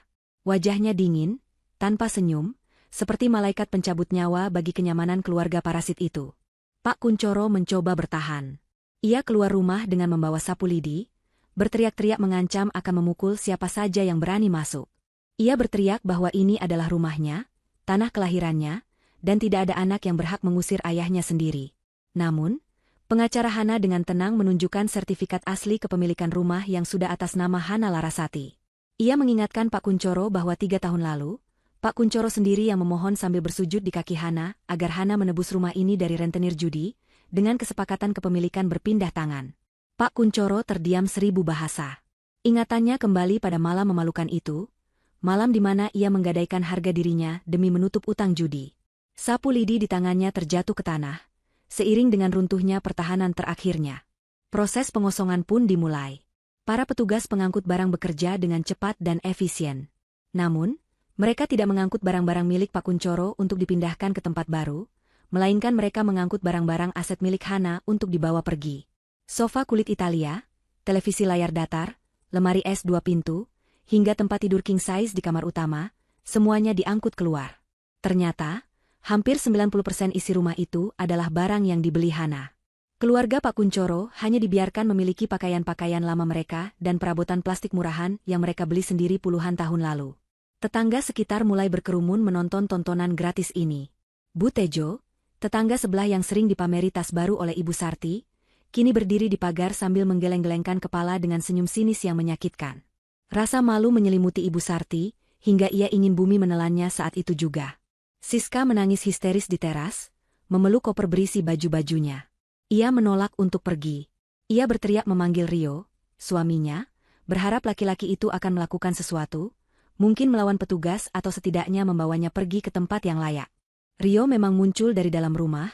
[SPEAKER 1] Wajahnya dingin, tanpa senyum, seperti malaikat pencabut nyawa bagi kenyamanan keluarga parasit itu. Pak Kuncoro mencoba bertahan. Ia keluar rumah dengan membawa sapu lidi, berteriak-teriak mengancam akan memukul siapa saja yang berani masuk. Ia berteriak bahwa ini adalah rumahnya, tanah kelahirannya, dan tidak ada anak yang berhak mengusir ayahnya sendiri. Namun, pengacara Hana dengan tenang menunjukkan sertifikat asli kepemilikan rumah yang sudah atas nama Hana Larasati. Ia mengingatkan Pak Kuncoro bahwa 3 tahun lalu, Pak Kuncoro sendiri yang memohon sambil bersujud di kaki Hana agar Hana menebus rumah ini dari rentenir judi, dengan kesepakatan kepemilikan berpindah tangan. Pak Kuncoro terdiam 1000 bahasa. Ingatannya kembali pada malam memalukan itu, malam di mana ia menggadaikan harga dirinya demi menutup utang judi. Sapu lidi di tangannya terjatuh ke tanah, seiring dengan runtuhnya pertahanan terakhirnya. Proses pengosongan pun dimulai. Para petugas pengangkut barang bekerja dengan cepat dan efisien. Namun, mereka tidak mengangkut barang-barang milik Pak Kuncoro untuk dipindahkan ke tempat baru, melainkan mereka mengangkut barang-barang aset milik Hana untuk dibawa pergi. Sofa kulit Italia, televisi layar datar, lemari es 2 pintu, hingga tempat tidur king size di kamar utama, semuanya diangkut keluar. Ternyata, hampir 90% isi rumah itu adalah barang yang dibeli Hana. Keluarga Pak Kuncoro hanya dibiarkan memiliki pakaian-pakaian lama mereka dan perabotan plastik murahan yang mereka beli sendiri puluhan tahun lalu. Tetangga sekitar mulai berkerumun menonton tontonan gratis ini. Bu Tejo, tetangga sebelah yang sering dipameri tas baru oleh Ibu Sarti, kini berdiri di pagar sambil menggeleng-gelengkan kepala dengan senyum sinis yang menyakitkan. Rasa malu menyelimuti Ibu Sarti, hingga ia ingin bumi menelannya saat itu juga. Siska menangis histeris di teras, memeluk koper berisi baju-bajunya. Ia menolak untuk pergi. Ia berteriak memanggil Rio, suaminya, berharap laki-laki itu akan melakukan sesuatu, mungkin melawan petugas atau setidaknya membawanya pergi ke tempat yang layak. Rio memang muncul dari dalam rumah,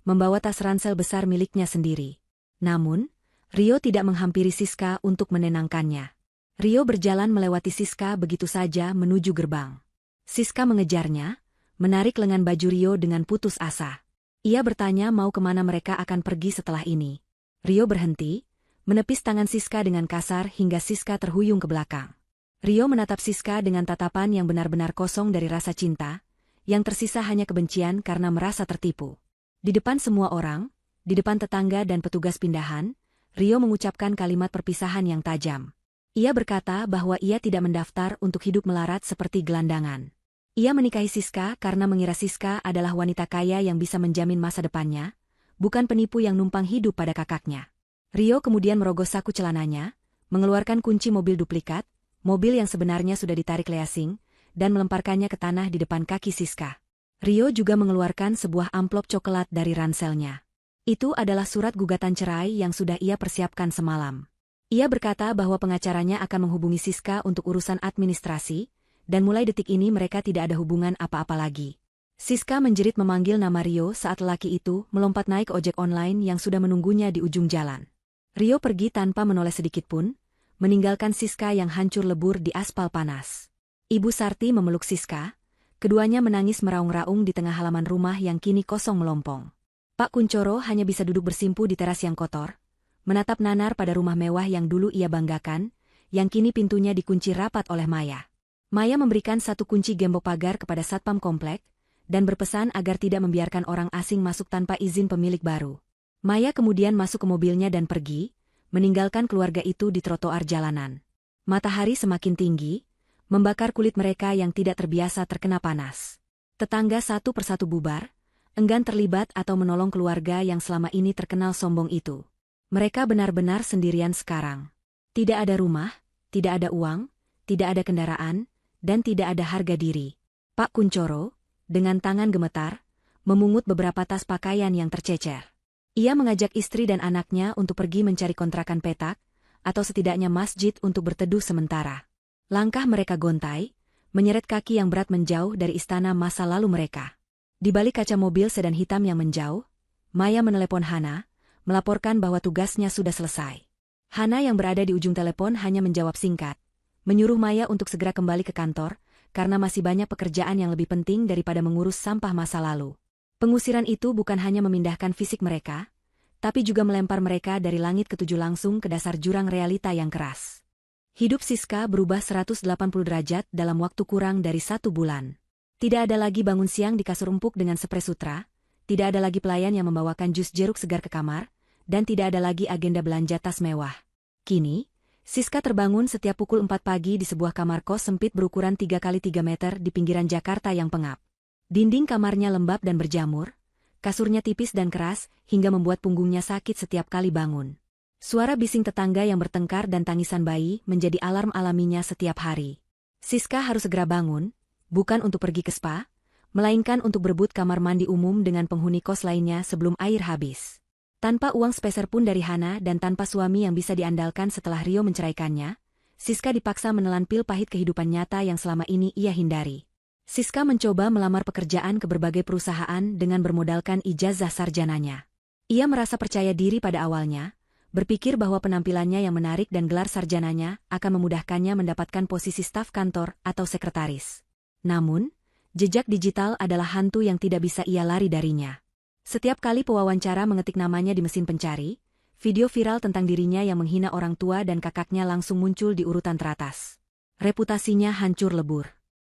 [SPEAKER 1] membawa tas ransel besar miliknya sendiri. Namun, Rio tidak menghampiri Siska untuk menenangkannya. Rio berjalan melewati Siska begitu saja menuju gerbang. Siska mengejarnya, menarik lengan baju Rio dengan putus asa. Ia bertanya mau kemana mereka akan pergi setelah ini. Rio berhenti, menepis tangan Siska dengan kasar hingga Siska terhuyung ke belakang. Rio menatap Siska dengan tatapan yang benar-benar kosong dari rasa cinta, yang tersisa hanya kebencian karena merasa tertipu. Di depan semua orang, di depan tetangga dan petugas pindahan, Rio mengucapkan kalimat perpisahan yang tajam. Ia berkata bahwa ia tidak mendaftar untuk hidup melarat seperti gelandangan. Ia menikahi Siska karena mengira Siska adalah wanita kaya yang bisa menjamin masa depannya, bukan penipu yang numpang hidup pada kakaknya. Rio kemudian merogoh saku celananya, mengeluarkan kunci mobil duplikat, mobil yang sebenarnya sudah ditarik leasing, dan melemparkannya ke tanah di depan kaki Siska. Rio juga mengeluarkan sebuah amplop coklat dari ranselnya. Itu adalah surat gugatan cerai yang sudah ia persiapkan semalam. Ia berkata bahwa pengacaranya akan menghubungi Siska untuk urusan administrasi, dan mulai detik ini mereka tidak ada hubungan apa-apa lagi. Siska menjerit memanggil nama Rio saat lelaki itu melompat naik ojek online yang sudah menunggunya di ujung jalan. Rio pergi tanpa menoleh sedikitpun, meninggalkan Siska yang hancur lebur di aspal panas. Ibu Sarti memeluk Siska, keduanya menangis meraung-raung di tengah halaman rumah yang kini kosong melompong. Pak Kuncoro hanya bisa duduk bersimpu di teras yang kotor, menatap nanar pada rumah mewah yang dulu ia banggakan, yang kini pintunya dikunci rapat oleh Maya. Maya memberikan satu kunci gembok pagar kepada satpam komplek, dan berpesan agar tidak membiarkan orang asing masuk tanpa izin pemilik baru. Maya kemudian masuk ke mobilnya dan pergi, meninggalkan keluarga itu di trotoar jalanan. Matahari semakin tinggi, membakar kulit mereka yang tidak terbiasa terkena panas. Tetangga satu persatu bubar, enggan terlibat atau menolong keluarga yang selama ini terkenal sombong itu. Mereka benar-benar sendirian sekarang. Tidak ada rumah, tidak ada uang, tidak ada kendaraan, dan tidak ada harga diri. Pak Kuncoro, dengan tangan gemetar, memungut beberapa tas pakaian yang tercecer. Ia mengajak istri dan anaknya untuk pergi mencari kontrakan petak, atau setidaknya masjid untuk berteduh sementara. Langkah mereka gontai, menyeret kaki yang berat menjauh dari istana masa lalu mereka. Di balik kaca mobil sedan hitam yang menjauh, Maya menelepon Hana, melaporkan bahwa tugasnya sudah selesai. Hana yang berada di ujung telepon hanya menjawab singkat, menyuruh Maya untuk segera kembali ke kantor, karena masih banyak pekerjaan yang lebih penting daripada mengurus sampah masa lalu. Pengusiran itu bukan hanya memindahkan fisik mereka, tapi juga melempar mereka dari langit ketujuh langsung ke dasar jurang realita yang keras. Hidup Siska berubah 180 derajat dalam waktu kurang dari 1 bulan. Tidak ada lagi bangun siang di kasur empuk dengan spray sutra, tidak ada lagi pelayan yang membawakan jus jeruk segar ke kamar, dan tidak ada lagi agenda belanja tas mewah. Kini, Siska terbangun setiap pukul 4 pagi di sebuah kamar kos sempit berukuran 3 kali 3 meter di pinggiran Jakarta yang pengap. Dinding kamarnya lembab dan berjamur, kasurnya tipis dan keras, hingga membuat punggungnya sakit setiap kali bangun. Suara bising tetangga yang bertengkar dan tangisan bayi menjadi alarm alaminya setiap hari. Siska harus segera bangun, bukan untuk pergi ke spa, melainkan untuk berebut kamar mandi umum dengan penghuni kos lainnya sebelum air habis. Tanpa uang sepeser pun dari Hana dan tanpa suami yang bisa diandalkan setelah Rio menceraikannya, Siska dipaksa menelan pil pahit kehidupan nyata yang selama ini ia hindari. Siska mencoba melamar pekerjaan ke berbagai perusahaan dengan bermodalkan ijazah sarjananya. Ia merasa percaya diri pada awalnya, berpikir bahwa penampilannya yang menarik dan gelar sarjananya akan memudahkannya mendapatkan posisi staf kantor atau sekretaris. Namun, jejak digital adalah hantu yang tidak bisa ia lari darinya. Setiap kali pewawancara mengetik namanya di mesin pencari, video viral tentang dirinya yang menghina orang tua dan kakaknya langsung muncul di urutan teratas. Reputasinya hancur lebur.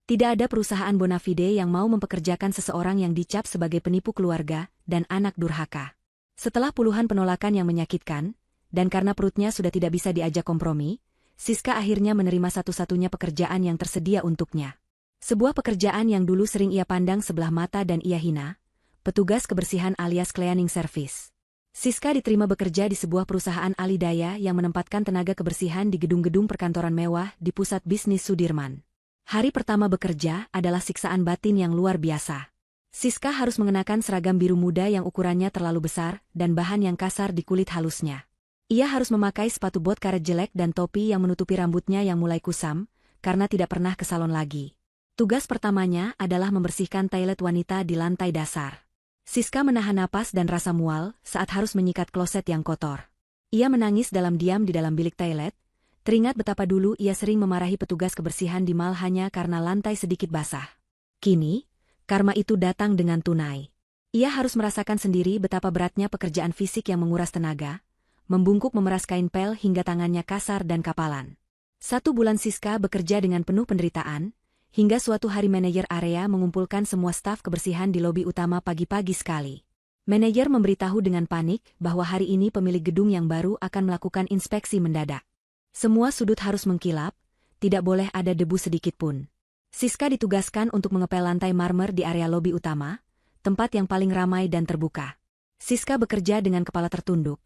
[SPEAKER 1] Tidak ada perusahaan bona fide yang mau mempekerjakan seseorang yang dicap sebagai penipu keluarga dan anak durhaka. Setelah puluhan penolakan yang menyakitkan, dan karena perutnya sudah tidak bisa diajak kompromi, Siska akhirnya menerima satu-satunya pekerjaan yang tersedia untuknya. Sebuah pekerjaan yang dulu sering ia pandang sebelah mata dan ia hina, petugas kebersihan alias cleaning service. Siska diterima bekerja di sebuah perusahaan alidaya yang menempatkan tenaga kebersihan di gedung-gedung perkantoran mewah di pusat bisnis Sudirman. Hari pertama bekerja adalah siksaan batin yang luar biasa. Siska harus mengenakan seragam biru muda yang ukurannya terlalu besar dan bahan yang kasar di kulit halusnya. Ia harus memakai sepatu bot karet jelek dan topi yang menutupi rambutnya yang mulai kusam, karena tidak pernah ke salon lagi. Tugas pertamanya adalah membersihkan toilet wanita di lantai dasar. Siska menahan napas dan rasa mual saat harus menyikat kloset yang kotor. Ia menangis dalam diam di dalam bilik toilet, teringat betapa dulu ia sering memarahi petugas kebersihan di mal hanya karena lantai sedikit basah. Kini, karma itu datang dengan tunai. Ia harus merasakan sendiri betapa beratnya pekerjaan fisik yang menguras tenaga, membungkuk memeras kain pel hingga tangannya kasar dan kapalan. 1 bulan Siska bekerja dengan penuh penderitaan, hingga suatu hari manajer area mengumpulkan semua staf kebersihan di lobi utama pagi-pagi sekali. Manajer memberitahu dengan panik bahwa hari ini pemilik gedung yang baru akan melakukan inspeksi mendadak. Semua sudut harus mengkilap, tidak boleh ada debu sedikit pun. Siska ditugaskan untuk mengepel lantai marmer di area lobi utama, tempat yang paling ramai dan terbuka. Siska bekerja dengan kepala tertunduk.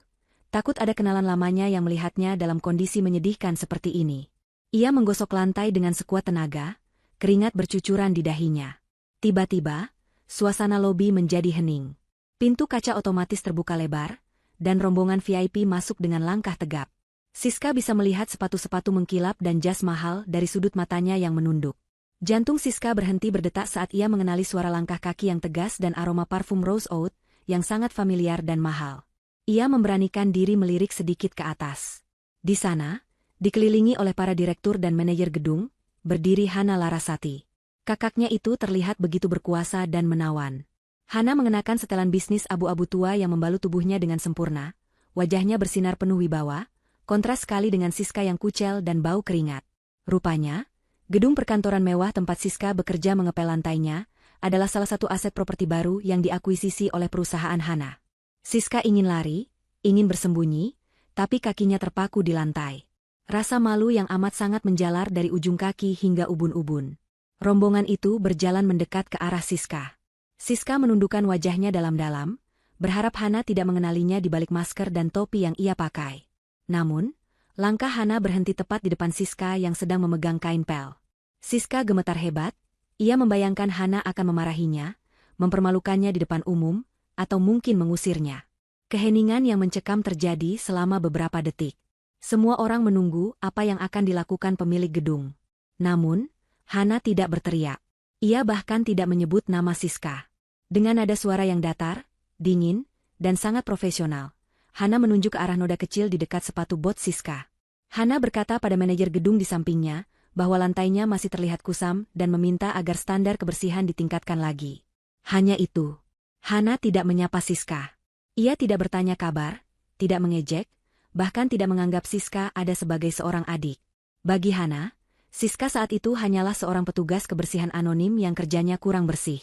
[SPEAKER 1] Takut ada kenalan lamanya yang melihatnya dalam kondisi menyedihkan seperti ini. Ia menggosok lantai dengan sekuat tenaga, keringat bercucuran di dahinya. Tiba-tiba, suasana lobi menjadi hening. Pintu kaca otomatis terbuka lebar, dan rombongan VIP masuk dengan langkah tegap. Siska bisa melihat sepatu-sepatu mengkilap dan jas mahal dari sudut matanya yang menunduk. Jantung Siska berhenti berdetak saat ia mengenali suara langkah kaki yang tegas dan aroma parfum rose oud yang sangat familiar dan mahal. Ia memberanikan diri melirik sedikit ke atas. Di sana, dikelilingi oleh para direktur dan manajer gedung, berdiri Hana Larasati. Kakaknya itu terlihat begitu berkuasa dan menawan. Hana mengenakan setelan bisnis abu-abu tua yang membalut tubuhnya dengan sempurna, wajahnya bersinar penuh wibawa, kontras sekali dengan Siska yang kucel dan bau keringat. Rupanya, gedung perkantoran mewah tempat Siska bekerja mengepel lantainya, adalah salah satu aset properti baru yang diakuisisi oleh perusahaan Hana. Siska ingin lari, ingin bersembunyi, tapi kakinya terpaku di lantai. Rasa malu yang amat sangat menjalar dari ujung kaki hingga ubun-ubun. Rombongan itu berjalan mendekat ke arah Siska. Siska menundukkan wajahnya dalam-dalam, berharap Hana tidak mengenalinya di balik masker dan topi yang ia pakai. Namun, langkah Hana berhenti tepat di depan Siska yang sedang memegang kain pel. Siska gemetar hebat, ia membayangkan Hana akan memarahinya, mempermalukannya di depan umum, atau mungkin mengusirnya. Keheningan yang mencekam terjadi selama beberapa detik. Semua orang menunggu apa yang akan dilakukan pemilik gedung. Namun, Hana tidak berteriak. Ia bahkan tidak menyebut nama Siska. Dengan nada suara yang datar, dingin, dan sangat profesional, Hana menunjuk ke arah noda kecil di dekat sepatu bot Siska. Hana berkata pada manajer gedung di sampingnya, bahwa lantainya masih terlihat kusam dan meminta agar standar kebersihan ditingkatkan lagi. Hanya itu. Hana tidak menyapa Siska. Ia tidak bertanya kabar, tidak mengejek, bahkan tidak menganggap Siska ada sebagai seorang adik. Bagi Hana, Siska saat itu hanyalah seorang petugas kebersihan anonim yang kerjanya kurang bersih.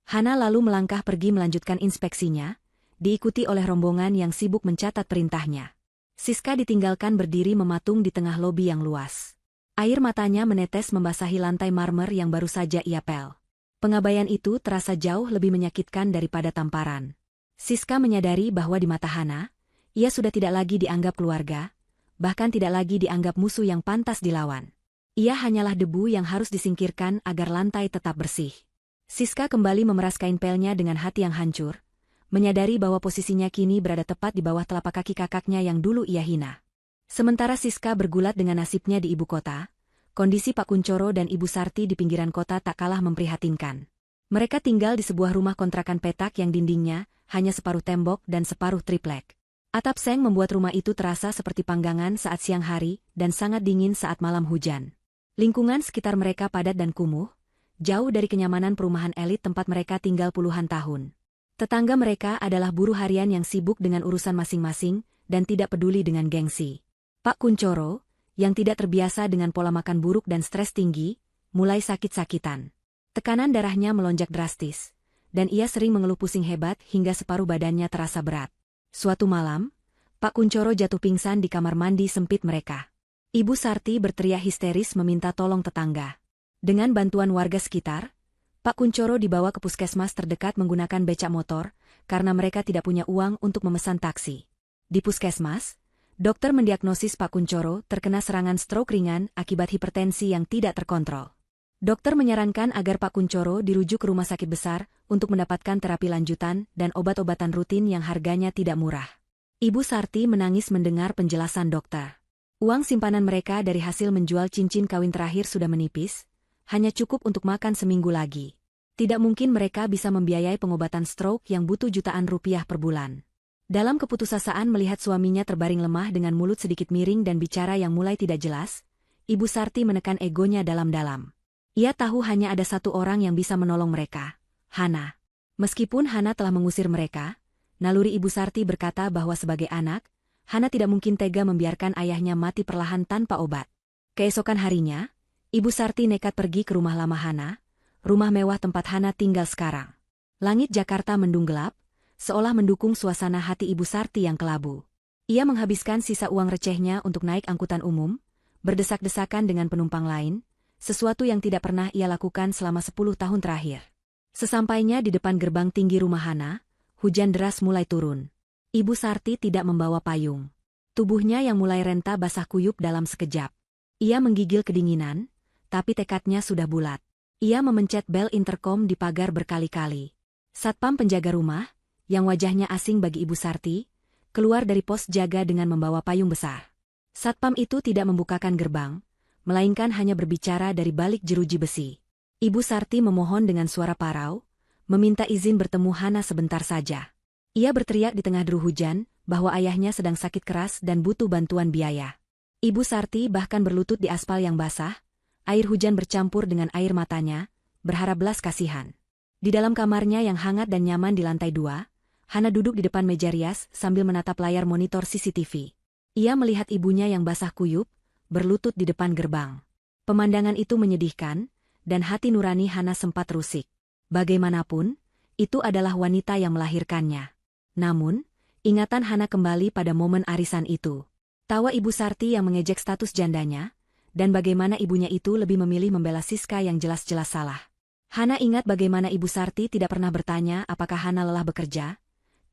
[SPEAKER 1] Hana lalu melangkah pergi melanjutkan inspeksinya, diikuti oleh rombongan yang sibuk mencatat perintahnya. Siska ditinggalkan berdiri mematung di tengah lobi yang luas. Air matanya menetes membasahi lantai marmer yang baru saja ia pel. Pengabaian itu terasa jauh lebih menyakitkan daripada tamparan. Siska menyadari bahwa di mata Hana, ia sudah tidak lagi dianggap keluarga, bahkan tidak lagi dianggap musuh yang pantas dilawan. Ia hanyalah debu yang harus disingkirkan agar lantai tetap bersih. Siska kembali memeras kain pelnya dengan hati yang hancur, menyadari bahwa posisinya kini berada tepat di bawah telapak kaki kakaknya yang dulu ia hina. Sementara Siska bergulat dengan nasibnya di ibu kota, kondisi Pak Kuncoro dan Ibu Sarti di pinggiran kota tak kalah memprihatinkan. Mereka tinggal di sebuah rumah kontrakan petak yang dindingnya hanya separuh tembok dan separuh triplek. Atap seng membuat rumah itu terasa seperti panggangan saat siang hari dan sangat dingin saat malam hujan. Lingkungan sekitar mereka padat dan kumuh, jauh dari kenyamanan perumahan elit tempat mereka tinggal puluhan tahun. Tetangga mereka adalah buruh harian yang sibuk dengan urusan masing-masing dan tidak peduli dengan gengsi. Pak Kuncoro, yang tidak terbiasa dengan pola makan buruk dan stres tinggi, mulai sakit-sakitan. Tekanan darahnya melonjak drastis, dan ia sering mengeluh pusing hebat hingga separuh badannya terasa berat. Suatu malam, Pak Kuncoro jatuh pingsan di kamar mandi sempit mereka. Ibu Sarti berteriak histeris meminta tolong tetangga. Dengan bantuan warga sekitar, Pak Kuncoro dibawa ke puskesmas terdekat menggunakan becak motor, karena mereka tidak punya uang untuk memesan taksi. Di puskesmas, dokter mendiagnosis Pak Kuncoro terkena serangan stroke ringan akibat hipertensi yang tidak terkontrol. Dokter menyarankan agar Pak Kuncoro dirujuk ke rumah sakit besar untuk mendapatkan terapi lanjutan dan obat-obatan rutin yang harganya tidak murah. Ibu Sarti menangis mendengar penjelasan dokter. Uang simpanan mereka dari hasil menjual cincin kawin terakhir sudah menipis, hanya cukup untuk makan seminggu lagi. Tidak mungkin mereka bisa membiayai pengobatan stroke yang butuh jutaan rupiah per bulan. Dalam keputusasaan melihat suaminya terbaring lemah dengan mulut sedikit miring dan bicara yang mulai tidak jelas, Ibu Sarti menekan egonya dalam-dalam. Ia tahu hanya ada satu orang yang bisa menolong mereka, Hana. Meskipun Hana telah mengusir mereka, naluri Ibu Sarti berkata bahwa sebagai anak, Hana tidak mungkin tega membiarkan ayahnya mati perlahan tanpa obat. Keesokan harinya, Ibu Sarti nekat pergi ke rumah lama Hana, rumah mewah tempat Hana tinggal sekarang. Langit Jakarta mendung gelap, seolah mendukung suasana hati Ibu Sarti yang kelabu. Ia menghabiskan sisa uang recehnya untuk naik angkutan umum, berdesak-desakan dengan penumpang lain, sesuatu yang tidak pernah ia lakukan selama 10 tahun terakhir. Sesampainya di depan gerbang tinggi rumah Hana, hujan deras mulai turun. Ibu Sarti tidak membawa payung. Tubuhnya yang mulai renta basah kuyup dalam sekejap. Ia menggigil kedinginan, tapi tekadnya sudah bulat. Ia memencet bel interkom di pagar berkali-kali. Satpam penjaga rumah, yang wajahnya asing bagi Ibu Sarti, keluar dari pos jaga dengan membawa payung besar. Satpam itu tidak membukakan gerbang, melainkan hanya berbicara dari balik jeruji besi. Ibu Sarti memohon dengan suara parau, meminta izin bertemu Hana sebentar saja. Ia berteriak di tengah deru hujan bahwa ayahnya sedang sakit keras dan butuh bantuan biaya. Ibu Sarti bahkan berlutut di aspal yang basah, air hujan bercampur dengan air matanya, berharap belas kasihan. Di dalam kamarnya yang hangat dan nyaman di lantai 2, Hana duduk di depan meja rias sambil menatap layar monitor CCTV. Ia melihat ibunya yang basah kuyup, berlutut di depan gerbang. Pemandangan itu menyedihkan, dan hati nurani Hana sempat rusik. Bagaimanapun, itu adalah wanita yang melahirkannya. Namun, ingatan Hana kembali pada momen arisan itu. Tawa Ibu Sarti yang mengejek status jandanya, dan bagaimana ibunya itu lebih memilih membela Siska yang jelas-jelas salah. Hana ingat bagaimana Ibu Sarti tidak pernah bertanya apakah Hana lelah bekerja,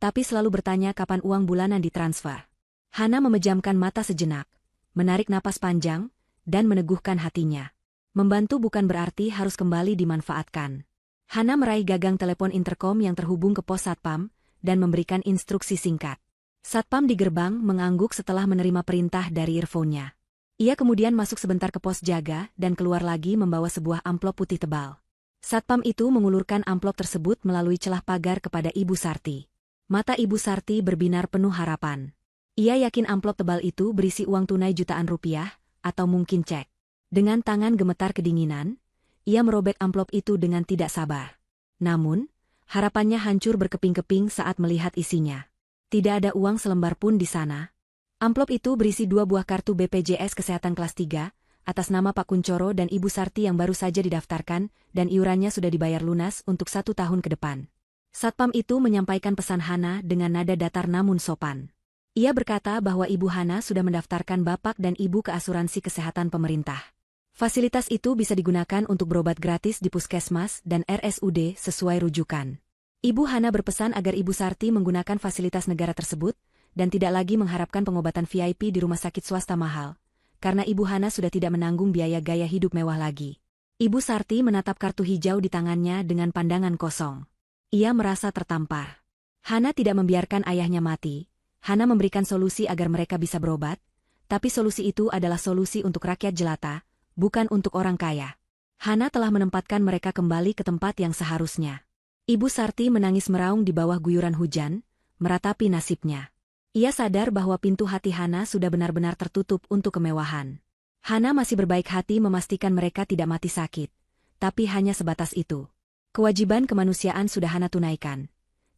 [SPEAKER 1] tapi selalu bertanya kapan uang bulanan ditransfer. Hana memejamkan mata sejenak, menarik napas panjang, dan meneguhkan hatinya. Membantu bukan berarti harus kembali dimanfaatkan. Hana meraih gagang telepon interkom yang terhubung ke pos Satpam, dan memberikan instruksi singkat. Satpam di gerbang mengangguk setelah menerima perintah dari earphone-nya. Ia kemudian masuk sebentar ke pos jaga dan keluar lagi membawa sebuah amplop putih tebal. Satpam itu mengulurkan amplop tersebut melalui celah pagar kepada Ibu Sarti. Mata Ibu Sarti berbinar penuh harapan. Ia yakin amplop tebal itu berisi uang tunai jutaan rupiah, atau mungkin cek. Dengan tangan gemetar kedinginan, ia merobek amplop itu dengan tidak sabar. Namun, harapannya hancur berkeping-keping saat melihat isinya. Tidak ada uang selembar pun di sana. Amplop itu berisi 2 buah kartu BPJS Kesehatan kelas 3, atas nama Pak Kuncoro dan Ibu Sarti yang baru saja didaftarkan, dan iurannya sudah dibayar lunas untuk 1 tahun ke depan. Satpam itu menyampaikan pesan Hana dengan nada datar namun sopan. Ia berkata bahwa Ibu Hana sudah mendaftarkan Bapak dan Ibu ke asuransi kesehatan pemerintah. Fasilitas itu bisa digunakan untuk berobat gratis di puskesmas dan RSUD sesuai rujukan. Ibu Hana berpesan agar Ibu Sarti menggunakan fasilitas negara tersebut, dan tidak lagi mengharapkan pengobatan VIP di rumah sakit swasta mahal, karena Ibu Hana sudah tidak menanggung biaya gaya hidup mewah lagi. Ibu Sarti menatap kartu hijau di tangannya dengan pandangan kosong. Ia merasa tertampar. Hana tidak membiarkan ayahnya mati. Hana memberikan solusi agar mereka bisa berobat, tapi solusi itu adalah solusi untuk rakyat jelata, bukan untuk orang kaya. Hana telah menempatkan mereka kembali ke tempat yang seharusnya. Ibu Sarti menangis meraung di bawah guyuran hujan, meratapi nasibnya. Ia sadar bahwa pintu hati Hana sudah benar-benar tertutup untuk kemewahan. Hana masih berbaik hati memastikan mereka tidak mati sakit, tapi hanya sebatas itu. Kewajiban kemanusiaan sudah Hana tunaikan.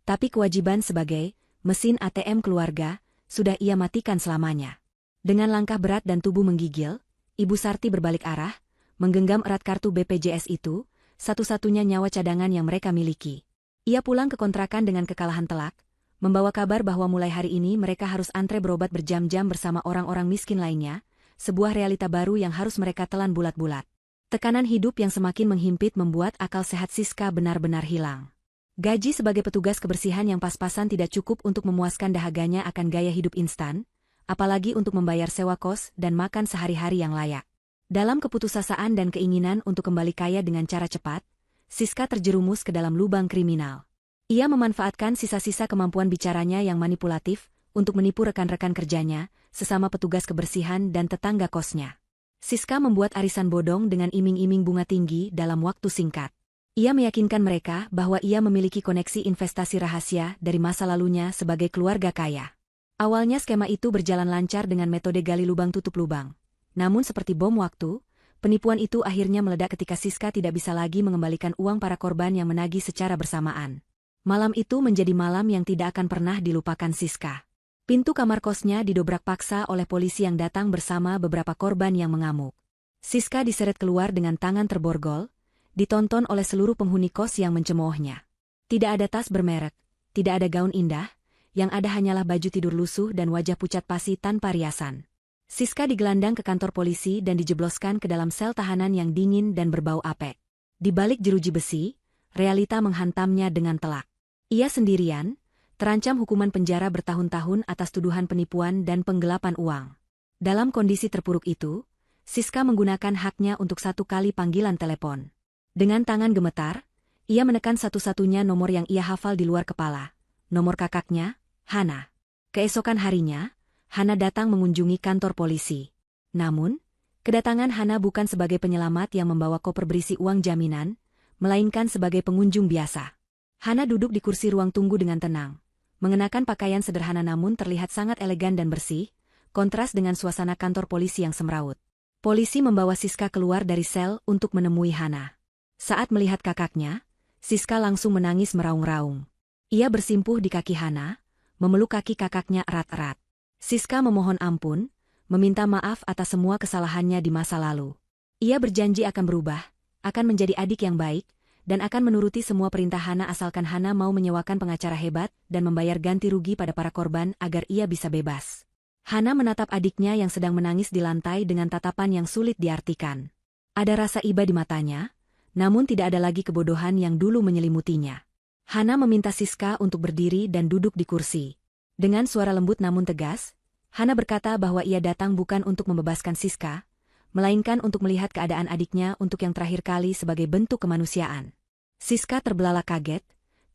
[SPEAKER 1] Tapi kewajiban sebagai mesin ATM keluarga sudah ia matikan selamanya. Dengan langkah berat dan tubuh menggigil, Ibu Sarti berbalik arah, menggenggam erat kartu BPJS itu, satu-satunya nyawa cadangan yang mereka miliki. Ia pulang ke kontrakan dengan kekalahan telak, membawa kabar bahwa mulai hari ini mereka harus antre berobat berjam-jam bersama orang-orang miskin lainnya, sebuah realita baru yang harus mereka telan bulat-bulat. Tekanan hidup yang semakin menghimpit membuat akal sehat Siska benar-benar hilang. Gaji sebagai petugas kebersihan yang pas-pasan tidak cukup untuk memuaskan dahaganya akan gaya hidup instan, apalagi untuk membayar sewa kos dan makan sehari-hari yang layak. Dalam keputusasaan dan keinginan untuk kembali kaya dengan cara cepat, Siska terjerumus ke dalam lubang kriminal. Ia memanfaatkan sisa-sisa kemampuan bicaranya yang manipulatif untuk menipu rekan-rekan kerjanya, sesama petugas kebersihan dan tetangga kosnya. Siska membuat arisan bodong dengan iming-iming bunga tinggi dalam waktu singkat. Ia meyakinkan mereka bahwa ia memiliki koneksi investasi rahasia dari masa lalunya sebagai keluarga kaya. Awalnya skema itu berjalan lancar dengan metode gali lubang tutup lubang. Namun seperti bom waktu, penipuan itu akhirnya meledak ketika Siska tidak bisa lagi mengembalikan uang para korban yang menagih secara bersamaan. Malam itu menjadi malam yang tidak akan pernah dilupakan Siska. Pintu kamar kosnya didobrak paksa oleh polisi yang datang bersama beberapa korban yang mengamuk. Siska diseret keluar dengan tangan terborgol, ditonton oleh seluruh penghuni kos yang mencemoohnya. Tidak ada tas bermerek, tidak ada gaun indah, yang ada hanyalah baju tidur lusuh dan wajah pucat pasi tanpa riasan. Siska digelandang ke kantor polisi dan dijebloskan ke dalam sel tahanan yang dingin dan berbau apek. Di balik jeruji besi, realita menghantamnya dengan telak. Ia sendirian, terancam hukuman penjara bertahun-tahun atas tuduhan penipuan dan penggelapan uang. Dalam kondisi terpuruk itu, Siska menggunakan haknya untuk satu kali panggilan telepon. Dengan tangan gemetar, ia menekan satu-satunya nomor yang ia hafal di luar kepala, nomor kakaknya, Hana. Keesokan harinya, Hana datang mengunjungi kantor polisi. Namun, kedatangan Hana bukan sebagai penyelamat yang membawa koper berisi uang jaminan, melainkan sebagai pengunjung biasa. Hana duduk di kursi ruang tunggu dengan tenang, mengenakan pakaian sederhana namun terlihat sangat elegan dan bersih, kontras dengan suasana kantor polisi yang semrawut. Polisi membawa Siska keluar dari sel untuk menemui Hana. Saat melihat kakaknya, Siska langsung menangis meraung-raung. Ia bersimpuh di kaki Hana, memeluk kaki kakaknya erat-erat. Siska memohon ampun, meminta maaf atas semua kesalahannya di masa lalu. Ia berjanji akan berubah, akan menjadi adik yang baik, dan akan menuruti semua perintah Hana asalkan Hana mau menyewakan pengacara hebat dan membayar ganti rugi pada para korban agar ia bisa bebas. Hana menatap adiknya yang sedang menangis di lantai dengan tatapan yang sulit diartikan. Ada rasa iba di matanya, namun tidak ada lagi kebodohan yang dulu menyelimutinya. Hana meminta Siska untuk berdiri dan duduk di kursi. Dengan suara lembut namun tegas, Hana berkata bahwa ia datang bukan untuk membebaskan Siska, melainkan untuk melihat keadaan adiknya untuk yang terakhir kali sebagai bentuk kemanusiaan. Siska terbelalak kaget,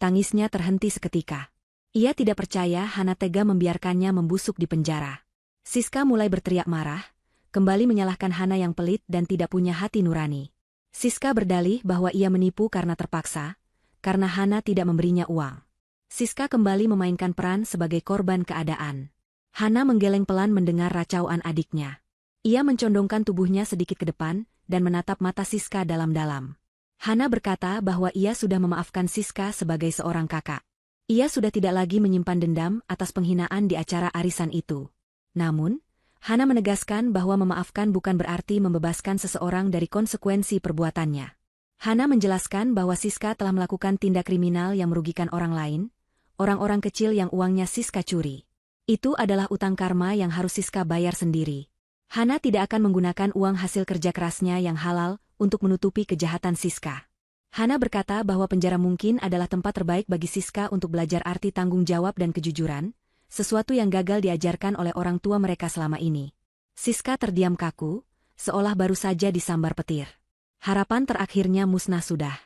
[SPEAKER 1] tangisnya terhenti seketika. Ia tidak percaya Hana tega membiarkannya membusuk di penjara. Siska mulai berteriak marah, kembali menyalahkan Hana yang pelit dan tidak punya hati nurani. Siska berdalih bahwa ia menipu karena terpaksa, karena Hana tidak memberinya uang. Siska kembali memainkan peran sebagai korban keadaan. Hana menggeleng pelan mendengar racauan adiknya. Ia mencondongkan tubuhnya sedikit ke depan dan menatap mata Siska dalam-dalam. Hana berkata bahwa ia sudah memaafkan Siska sebagai seorang kakak. Ia sudah tidak lagi menyimpan dendam atas penghinaan di acara arisan itu. Namun, Hana menegaskan bahwa memaafkan bukan berarti membebaskan seseorang dari konsekuensi perbuatannya. Hana menjelaskan bahwa Siska telah melakukan tindak kriminal yang merugikan orang lain, orang-orang kecil yang uangnya Siska curi. Itu adalah utang karma yang harus Siska bayar sendiri. Hana tidak akan menggunakan uang hasil kerja kerasnya yang halal untuk menutupi kejahatan Siska. Hana berkata bahwa penjara mungkin adalah tempat terbaik bagi Siska untuk belajar arti tanggung jawab dan kejujuran, sesuatu yang gagal diajarkan oleh orang tua mereka selama ini. Siska terdiam kaku, seolah baru saja disambar petir. Harapan terakhirnya musnah sudah.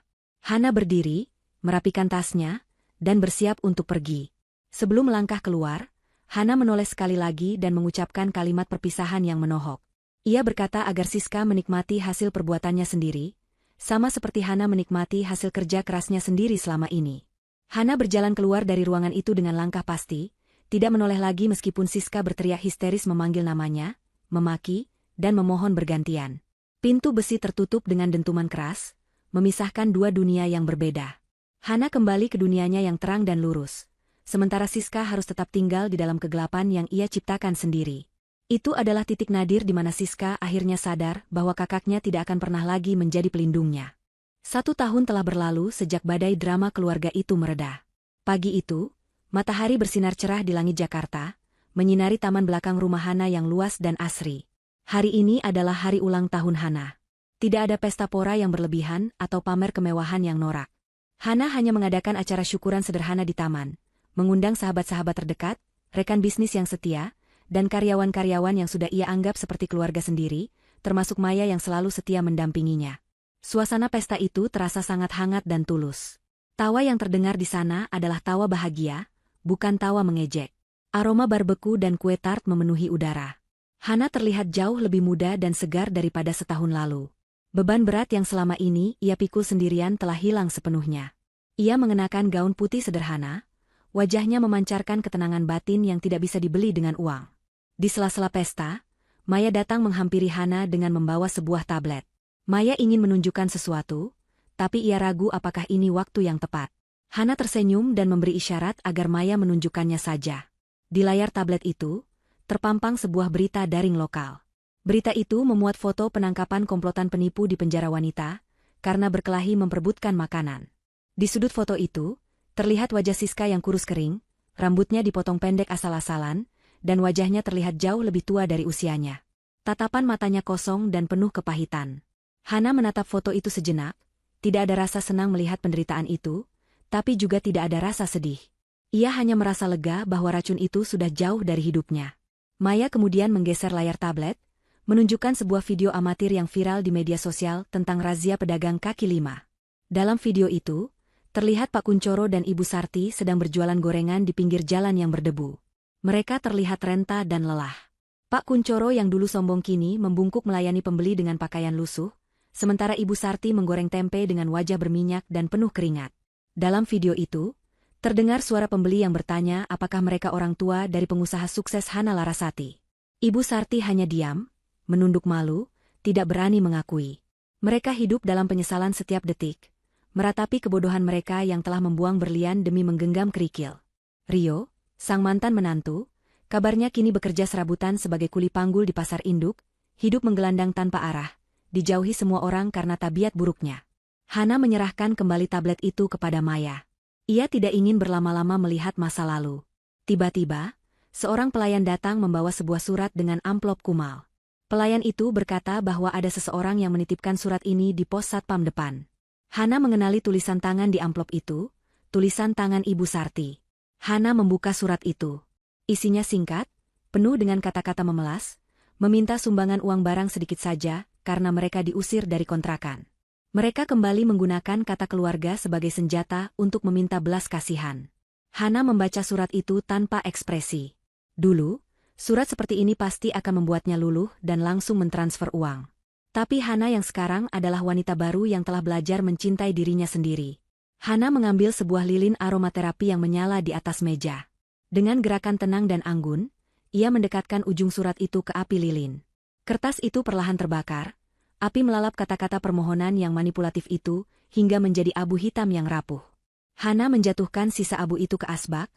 [SPEAKER 1] Hana berdiri, merapikan tasnya, dan bersiap untuk pergi. Sebelum melangkah keluar, Hana menoleh sekali lagi dan mengucapkan kalimat perpisahan yang menohok. Ia berkata agar Siska menikmati hasil perbuatannya sendiri, sama seperti Hana menikmati hasil kerja kerasnya sendiri selama ini. Hana berjalan keluar dari ruangan itu dengan langkah pasti, tidak menoleh lagi meskipun Siska berteriak histeris memanggil namanya, memaki, dan memohon bergantian. Pintu besi tertutup dengan dentuman keras, memisahkan dua dunia yang berbeda. Hana kembali ke dunianya yang terang dan lurus, sementara Siska harus tetap tinggal di dalam kegelapan yang ia ciptakan sendiri. Itu adalah titik nadir di mana Siska akhirnya sadar bahwa kakaknya tidak akan pernah lagi menjadi pelindungnya. 1 tahun telah berlalu sejak badai drama keluarga itu mereda. Pagi itu, matahari bersinar cerah di langit Jakarta, menyinari taman belakang rumah Hana yang luas dan asri. Hari ini adalah hari ulang tahun Hana. Tidak ada pesta pora yang berlebihan atau pamer kemewahan yang norak. Hana hanya mengadakan acara syukuran sederhana di taman, mengundang sahabat-sahabat terdekat, rekan bisnis yang setia, dan karyawan-karyawan yang sudah ia anggap seperti keluarga sendiri, termasuk Maya yang selalu setia mendampinginya. Suasana pesta itu terasa sangat hangat dan tulus. Tawa yang terdengar di sana adalah tawa bahagia, bukan tawa mengejek. Aroma barbeku dan kue tart memenuhi udara. Hana terlihat jauh lebih muda dan segar daripada setahun lalu. Beban berat yang selama ini ia pikul sendirian telah hilang sepenuhnya. Ia mengenakan gaun putih sederhana, wajahnya memancarkan ketenangan batin yang tidak bisa dibeli dengan uang. Di sela-sela pesta, Maya datang menghampiri Hana dengan membawa sebuah tablet. Maya ingin menunjukkan sesuatu, tapi ia ragu apakah ini waktu yang tepat. Hana tersenyum dan memberi isyarat agar Maya menunjukkannya saja. Di layar tablet itu, terpampang sebuah berita daring lokal. Berita itu memuat foto penangkapan komplotan penipu di penjara wanita, karena berkelahi memperebutkan makanan. Di sudut foto itu, terlihat wajah Siska yang kurus kering, rambutnya dipotong pendek asal-asalan, dan wajahnya terlihat jauh lebih tua dari usianya. Tatapan matanya kosong dan penuh kepahitan. Hana menatap foto itu sejenak, tidak ada rasa senang melihat penderitaan itu, tapi juga tidak ada rasa sedih. Ia hanya merasa lega bahwa racun itu sudah jauh dari hidupnya. Maya kemudian menggeser layar tablet, menunjukkan sebuah video amatir yang viral di media sosial tentang razia pedagang kaki lima. Dalam video itu, terlihat Pak Kuncoro dan Ibu Sarti sedang berjualan gorengan di pinggir jalan yang berdebu. Mereka terlihat renta dan lelah. Pak Kuncoro yang dulu sombong kini membungkuk melayani pembeli dengan pakaian lusuh, sementara Ibu Sarti menggoreng tempe dengan wajah berminyak dan penuh keringat. Dalam video itu, terdengar suara pembeli yang bertanya apakah mereka orang tua dari pengusaha sukses Hana Larasati. Ibu Sarti hanya diam, menunduk malu, tidak berani mengakui. Mereka hidup dalam penyesalan setiap detik, meratapi kebodohan mereka yang telah membuang berlian demi menggenggam kerikil. Rio, sang mantan menantu, kabarnya kini bekerja serabutan sebagai kuli panggul di pasar induk, hidup menggelandang tanpa arah, dijauhi semua orang karena tabiat buruknya. Hana menyerahkan kembali tablet itu kepada Maya. Ia tidak ingin berlama-lama melihat masa lalu. Tiba-tiba, seorang pelayan datang membawa sebuah surat dengan amplop kumal. Pelayan itu berkata bahwa ada seseorang yang menitipkan surat ini di pos satpam depan. Hana mengenali tulisan tangan di amplop itu, tulisan tangan Ibu Sarti. Hana membuka surat itu. Isinya singkat, penuh dengan kata-kata memelas, meminta sumbangan uang barang sedikit saja karena mereka diusir dari kontrakan. Mereka kembali menggunakan kata keluarga sebagai senjata untuk meminta belas kasihan. Hana membaca surat itu tanpa ekspresi. Dulu, surat seperti ini pasti akan membuatnya luluh dan langsung mentransfer uang. Tapi Hana yang sekarang adalah wanita baru yang telah belajar mencintai dirinya sendiri. Hana mengambil sebuah lilin aromaterapi yang menyala di atas meja. Dengan gerakan tenang dan anggun, ia mendekatkan ujung surat itu ke api lilin. Kertas itu perlahan terbakar. Api melalap kata-kata permohonan yang manipulatif itu, hingga menjadi abu hitam yang rapuh. Hana menjatuhkan sisa abu itu ke asbak,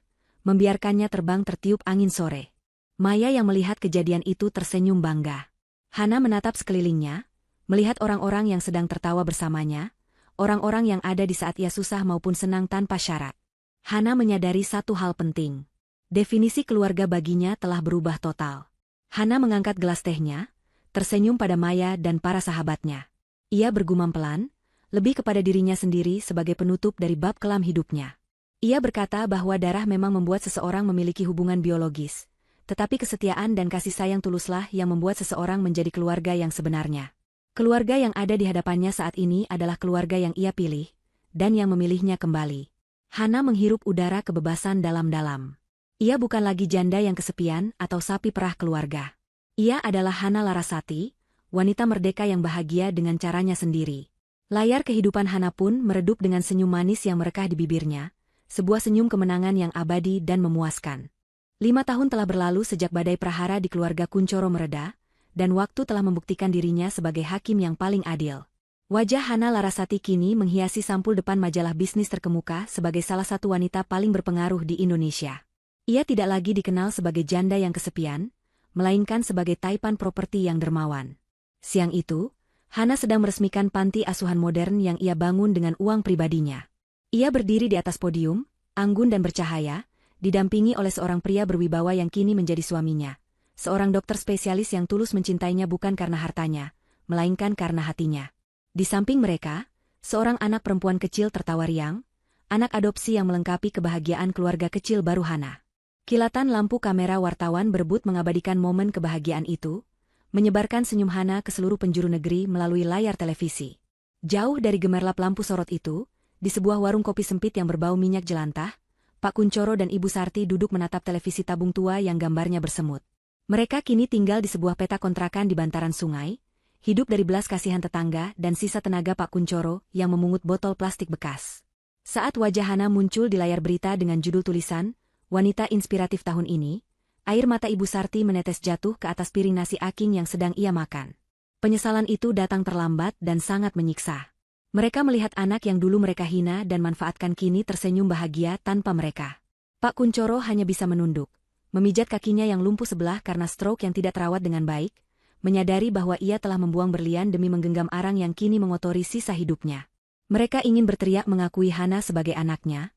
[SPEAKER 1] membiarkannya terbang tertiup angin sore. Maya yang melihat kejadian itu tersenyum bangga. Hana menatap sekelilingnya, melihat orang-orang yang sedang tertawa bersamanya, orang-orang yang ada di saat ia susah maupun senang tanpa syarat. Hana menyadari satu hal penting. Definisi keluarga baginya telah berubah total. Hana mengangkat gelas tehnya, tersenyum pada Maya dan para sahabatnya. Ia bergumam pelan, lebih kepada dirinya sendiri sebagai penutup dari bab kelam hidupnya. Ia berkata bahwa darah memang membuat seseorang memiliki hubungan biologis, tetapi kesetiaan dan kasih sayang tuluslah yang membuat seseorang menjadi keluarga yang sebenarnya. Keluarga yang ada di hadapannya saat ini adalah keluarga yang ia pilih, dan yang memilihnya kembali. Hana menghirup udara kebebasan dalam-dalam. Ia bukan lagi janda yang kesepian atau sapi perah keluarga. Ia adalah Hana Larasati, wanita merdeka yang bahagia dengan caranya sendiri. Layar kehidupan Hana pun meredup dengan senyum manis yang merekah di bibirnya, sebuah senyum kemenangan yang abadi dan memuaskan. 5 tahun telah berlalu sejak badai prahara di keluarga Kuncoro mereda, dan waktu telah membuktikan dirinya sebagai hakim yang paling adil. Wajah Hana Larasati kini menghiasi sampul depan majalah bisnis terkemuka sebagai salah satu wanita paling berpengaruh di Indonesia. Ia tidak lagi dikenal sebagai janda yang kesepian, melainkan sebagai taipan properti yang dermawan. Siang itu, Hana sedang meresmikan panti asuhan modern yang ia bangun dengan uang pribadinya. Ia berdiri di atas podium, anggun dan bercahaya, didampingi oleh seorang pria berwibawa yang kini menjadi suaminya. Seorang dokter spesialis yang tulus mencintainya bukan karena hartanya, melainkan karena hatinya. Di samping mereka, seorang anak perempuan kecil tertawa riang, anak adopsi yang melengkapi kebahagiaan keluarga kecil baru Hana. Kilatan lampu kamera wartawan berebut mengabadikan momen kebahagiaan itu, menyebarkan senyum Hana ke seluruh penjuru negeri melalui layar televisi. Jauh dari gemerlap lampu sorot itu, di sebuah warung kopi sempit yang berbau minyak jelantah, Pak Kuncoro dan Ibu Sarti duduk menatap televisi tabung tua yang gambarnya bersemut. Mereka kini tinggal di sebuah petak kontrakan di bantaran sungai, hidup dari belas kasihan tetangga dan sisa tenaga Pak Kuncoro yang memungut botol plastik bekas. Saat wajah Hana muncul di layar berita dengan judul tulisan, "Wanita Inspiratif Tahun Ini", air mata Ibu Sarti menetes jatuh ke atas piring nasi aking yang sedang ia makan. Penyesalan itu datang terlambat dan sangat menyiksa. Mereka melihat anak yang dulu mereka hina dan manfaatkan kini tersenyum bahagia tanpa mereka. Pak Kuncoro hanya bisa menunduk, memijat kakinya yang lumpuh sebelah karena stroke yang tidak terawat dengan baik, menyadari bahwa ia telah membuang berlian demi menggenggam arang yang kini mengotori sisa hidupnya. Mereka ingin berteriak mengakui Hana sebagai anaknya,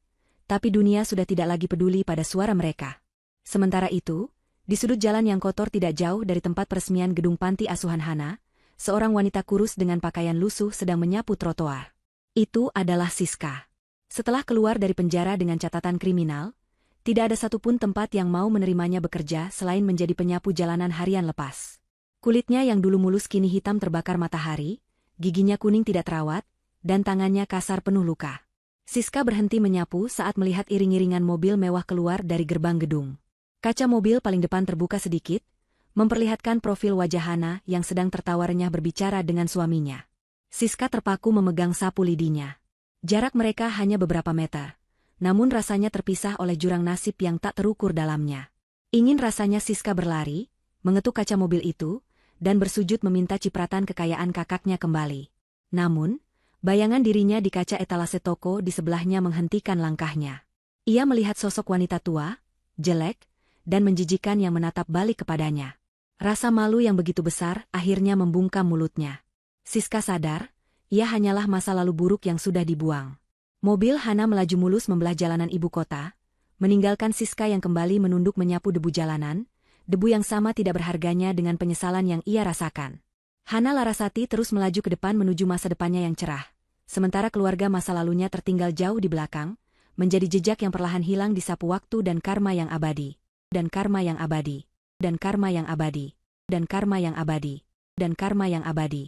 [SPEAKER 1] tapi dunia sudah tidak lagi peduli pada suara mereka. Sementara itu, di sudut jalan yang kotor tidak jauh dari tempat peresmian gedung panti asuhan Hana, seorang wanita kurus dengan pakaian lusuh sedang menyapu trotoar. Itu adalah Siska. Setelah keluar dari penjara dengan catatan kriminal, tidak ada satupun tempat yang mau menerimanya bekerja selain menjadi penyapu jalanan harian lepas. Kulitnya yang dulu mulus kini hitam terbakar matahari, giginya kuning tidak terawat, dan tangannya kasar penuh luka. Siska berhenti menyapu saat melihat iring-iringan mobil mewah keluar dari gerbang gedung. Kaca mobil paling depan terbuka sedikit, memperlihatkan profil wajah Hana yang sedang tertawa renyah berbicara dengan suaminya. Siska terpaku memegang sapu lidinya. Jarak mereka hanya beberapa meter, namun rasanya terpisah oleh jurang nasib yang tak terukur dalamnya. Ingin rasanya Siska berlari, mengetuk kaca mobil itu, dan bersujud meminta cipratan kekayaan kakaknya kembali. Namun, bayangan dirinya di kaca etalase toko di sebelahnya menghentikan langkahnya. Ia melihat sosok wanita tua, jelek, dan menjijikan yang menatap balik kepadanya. Rasa malu yang begitu besar akhirnya membungkam mulutnya. Siska sadar, ia hanyalah masa lalu buruk yang sudah dibuang. Mobil Hana melaju mulus membelah jalanan ibu kota, meninggalkan Siska yang kembali menunduk menyapu debu jalanan, debu yang sama tidak berharganya dengan penyesalan yang ia rasakan. Hana Larasati terus melaju ke depan menuju masa depannya yang cerah, sementara keluarga masa lalunya tertinggal jauh di belakang, menjadi jejak yang perlahan hilang disapu waktu dan karma yang abadi. Dan karma yang abadi. Dan karma yang abadi. Dan karma yang abadi. Dan karma yang abadi.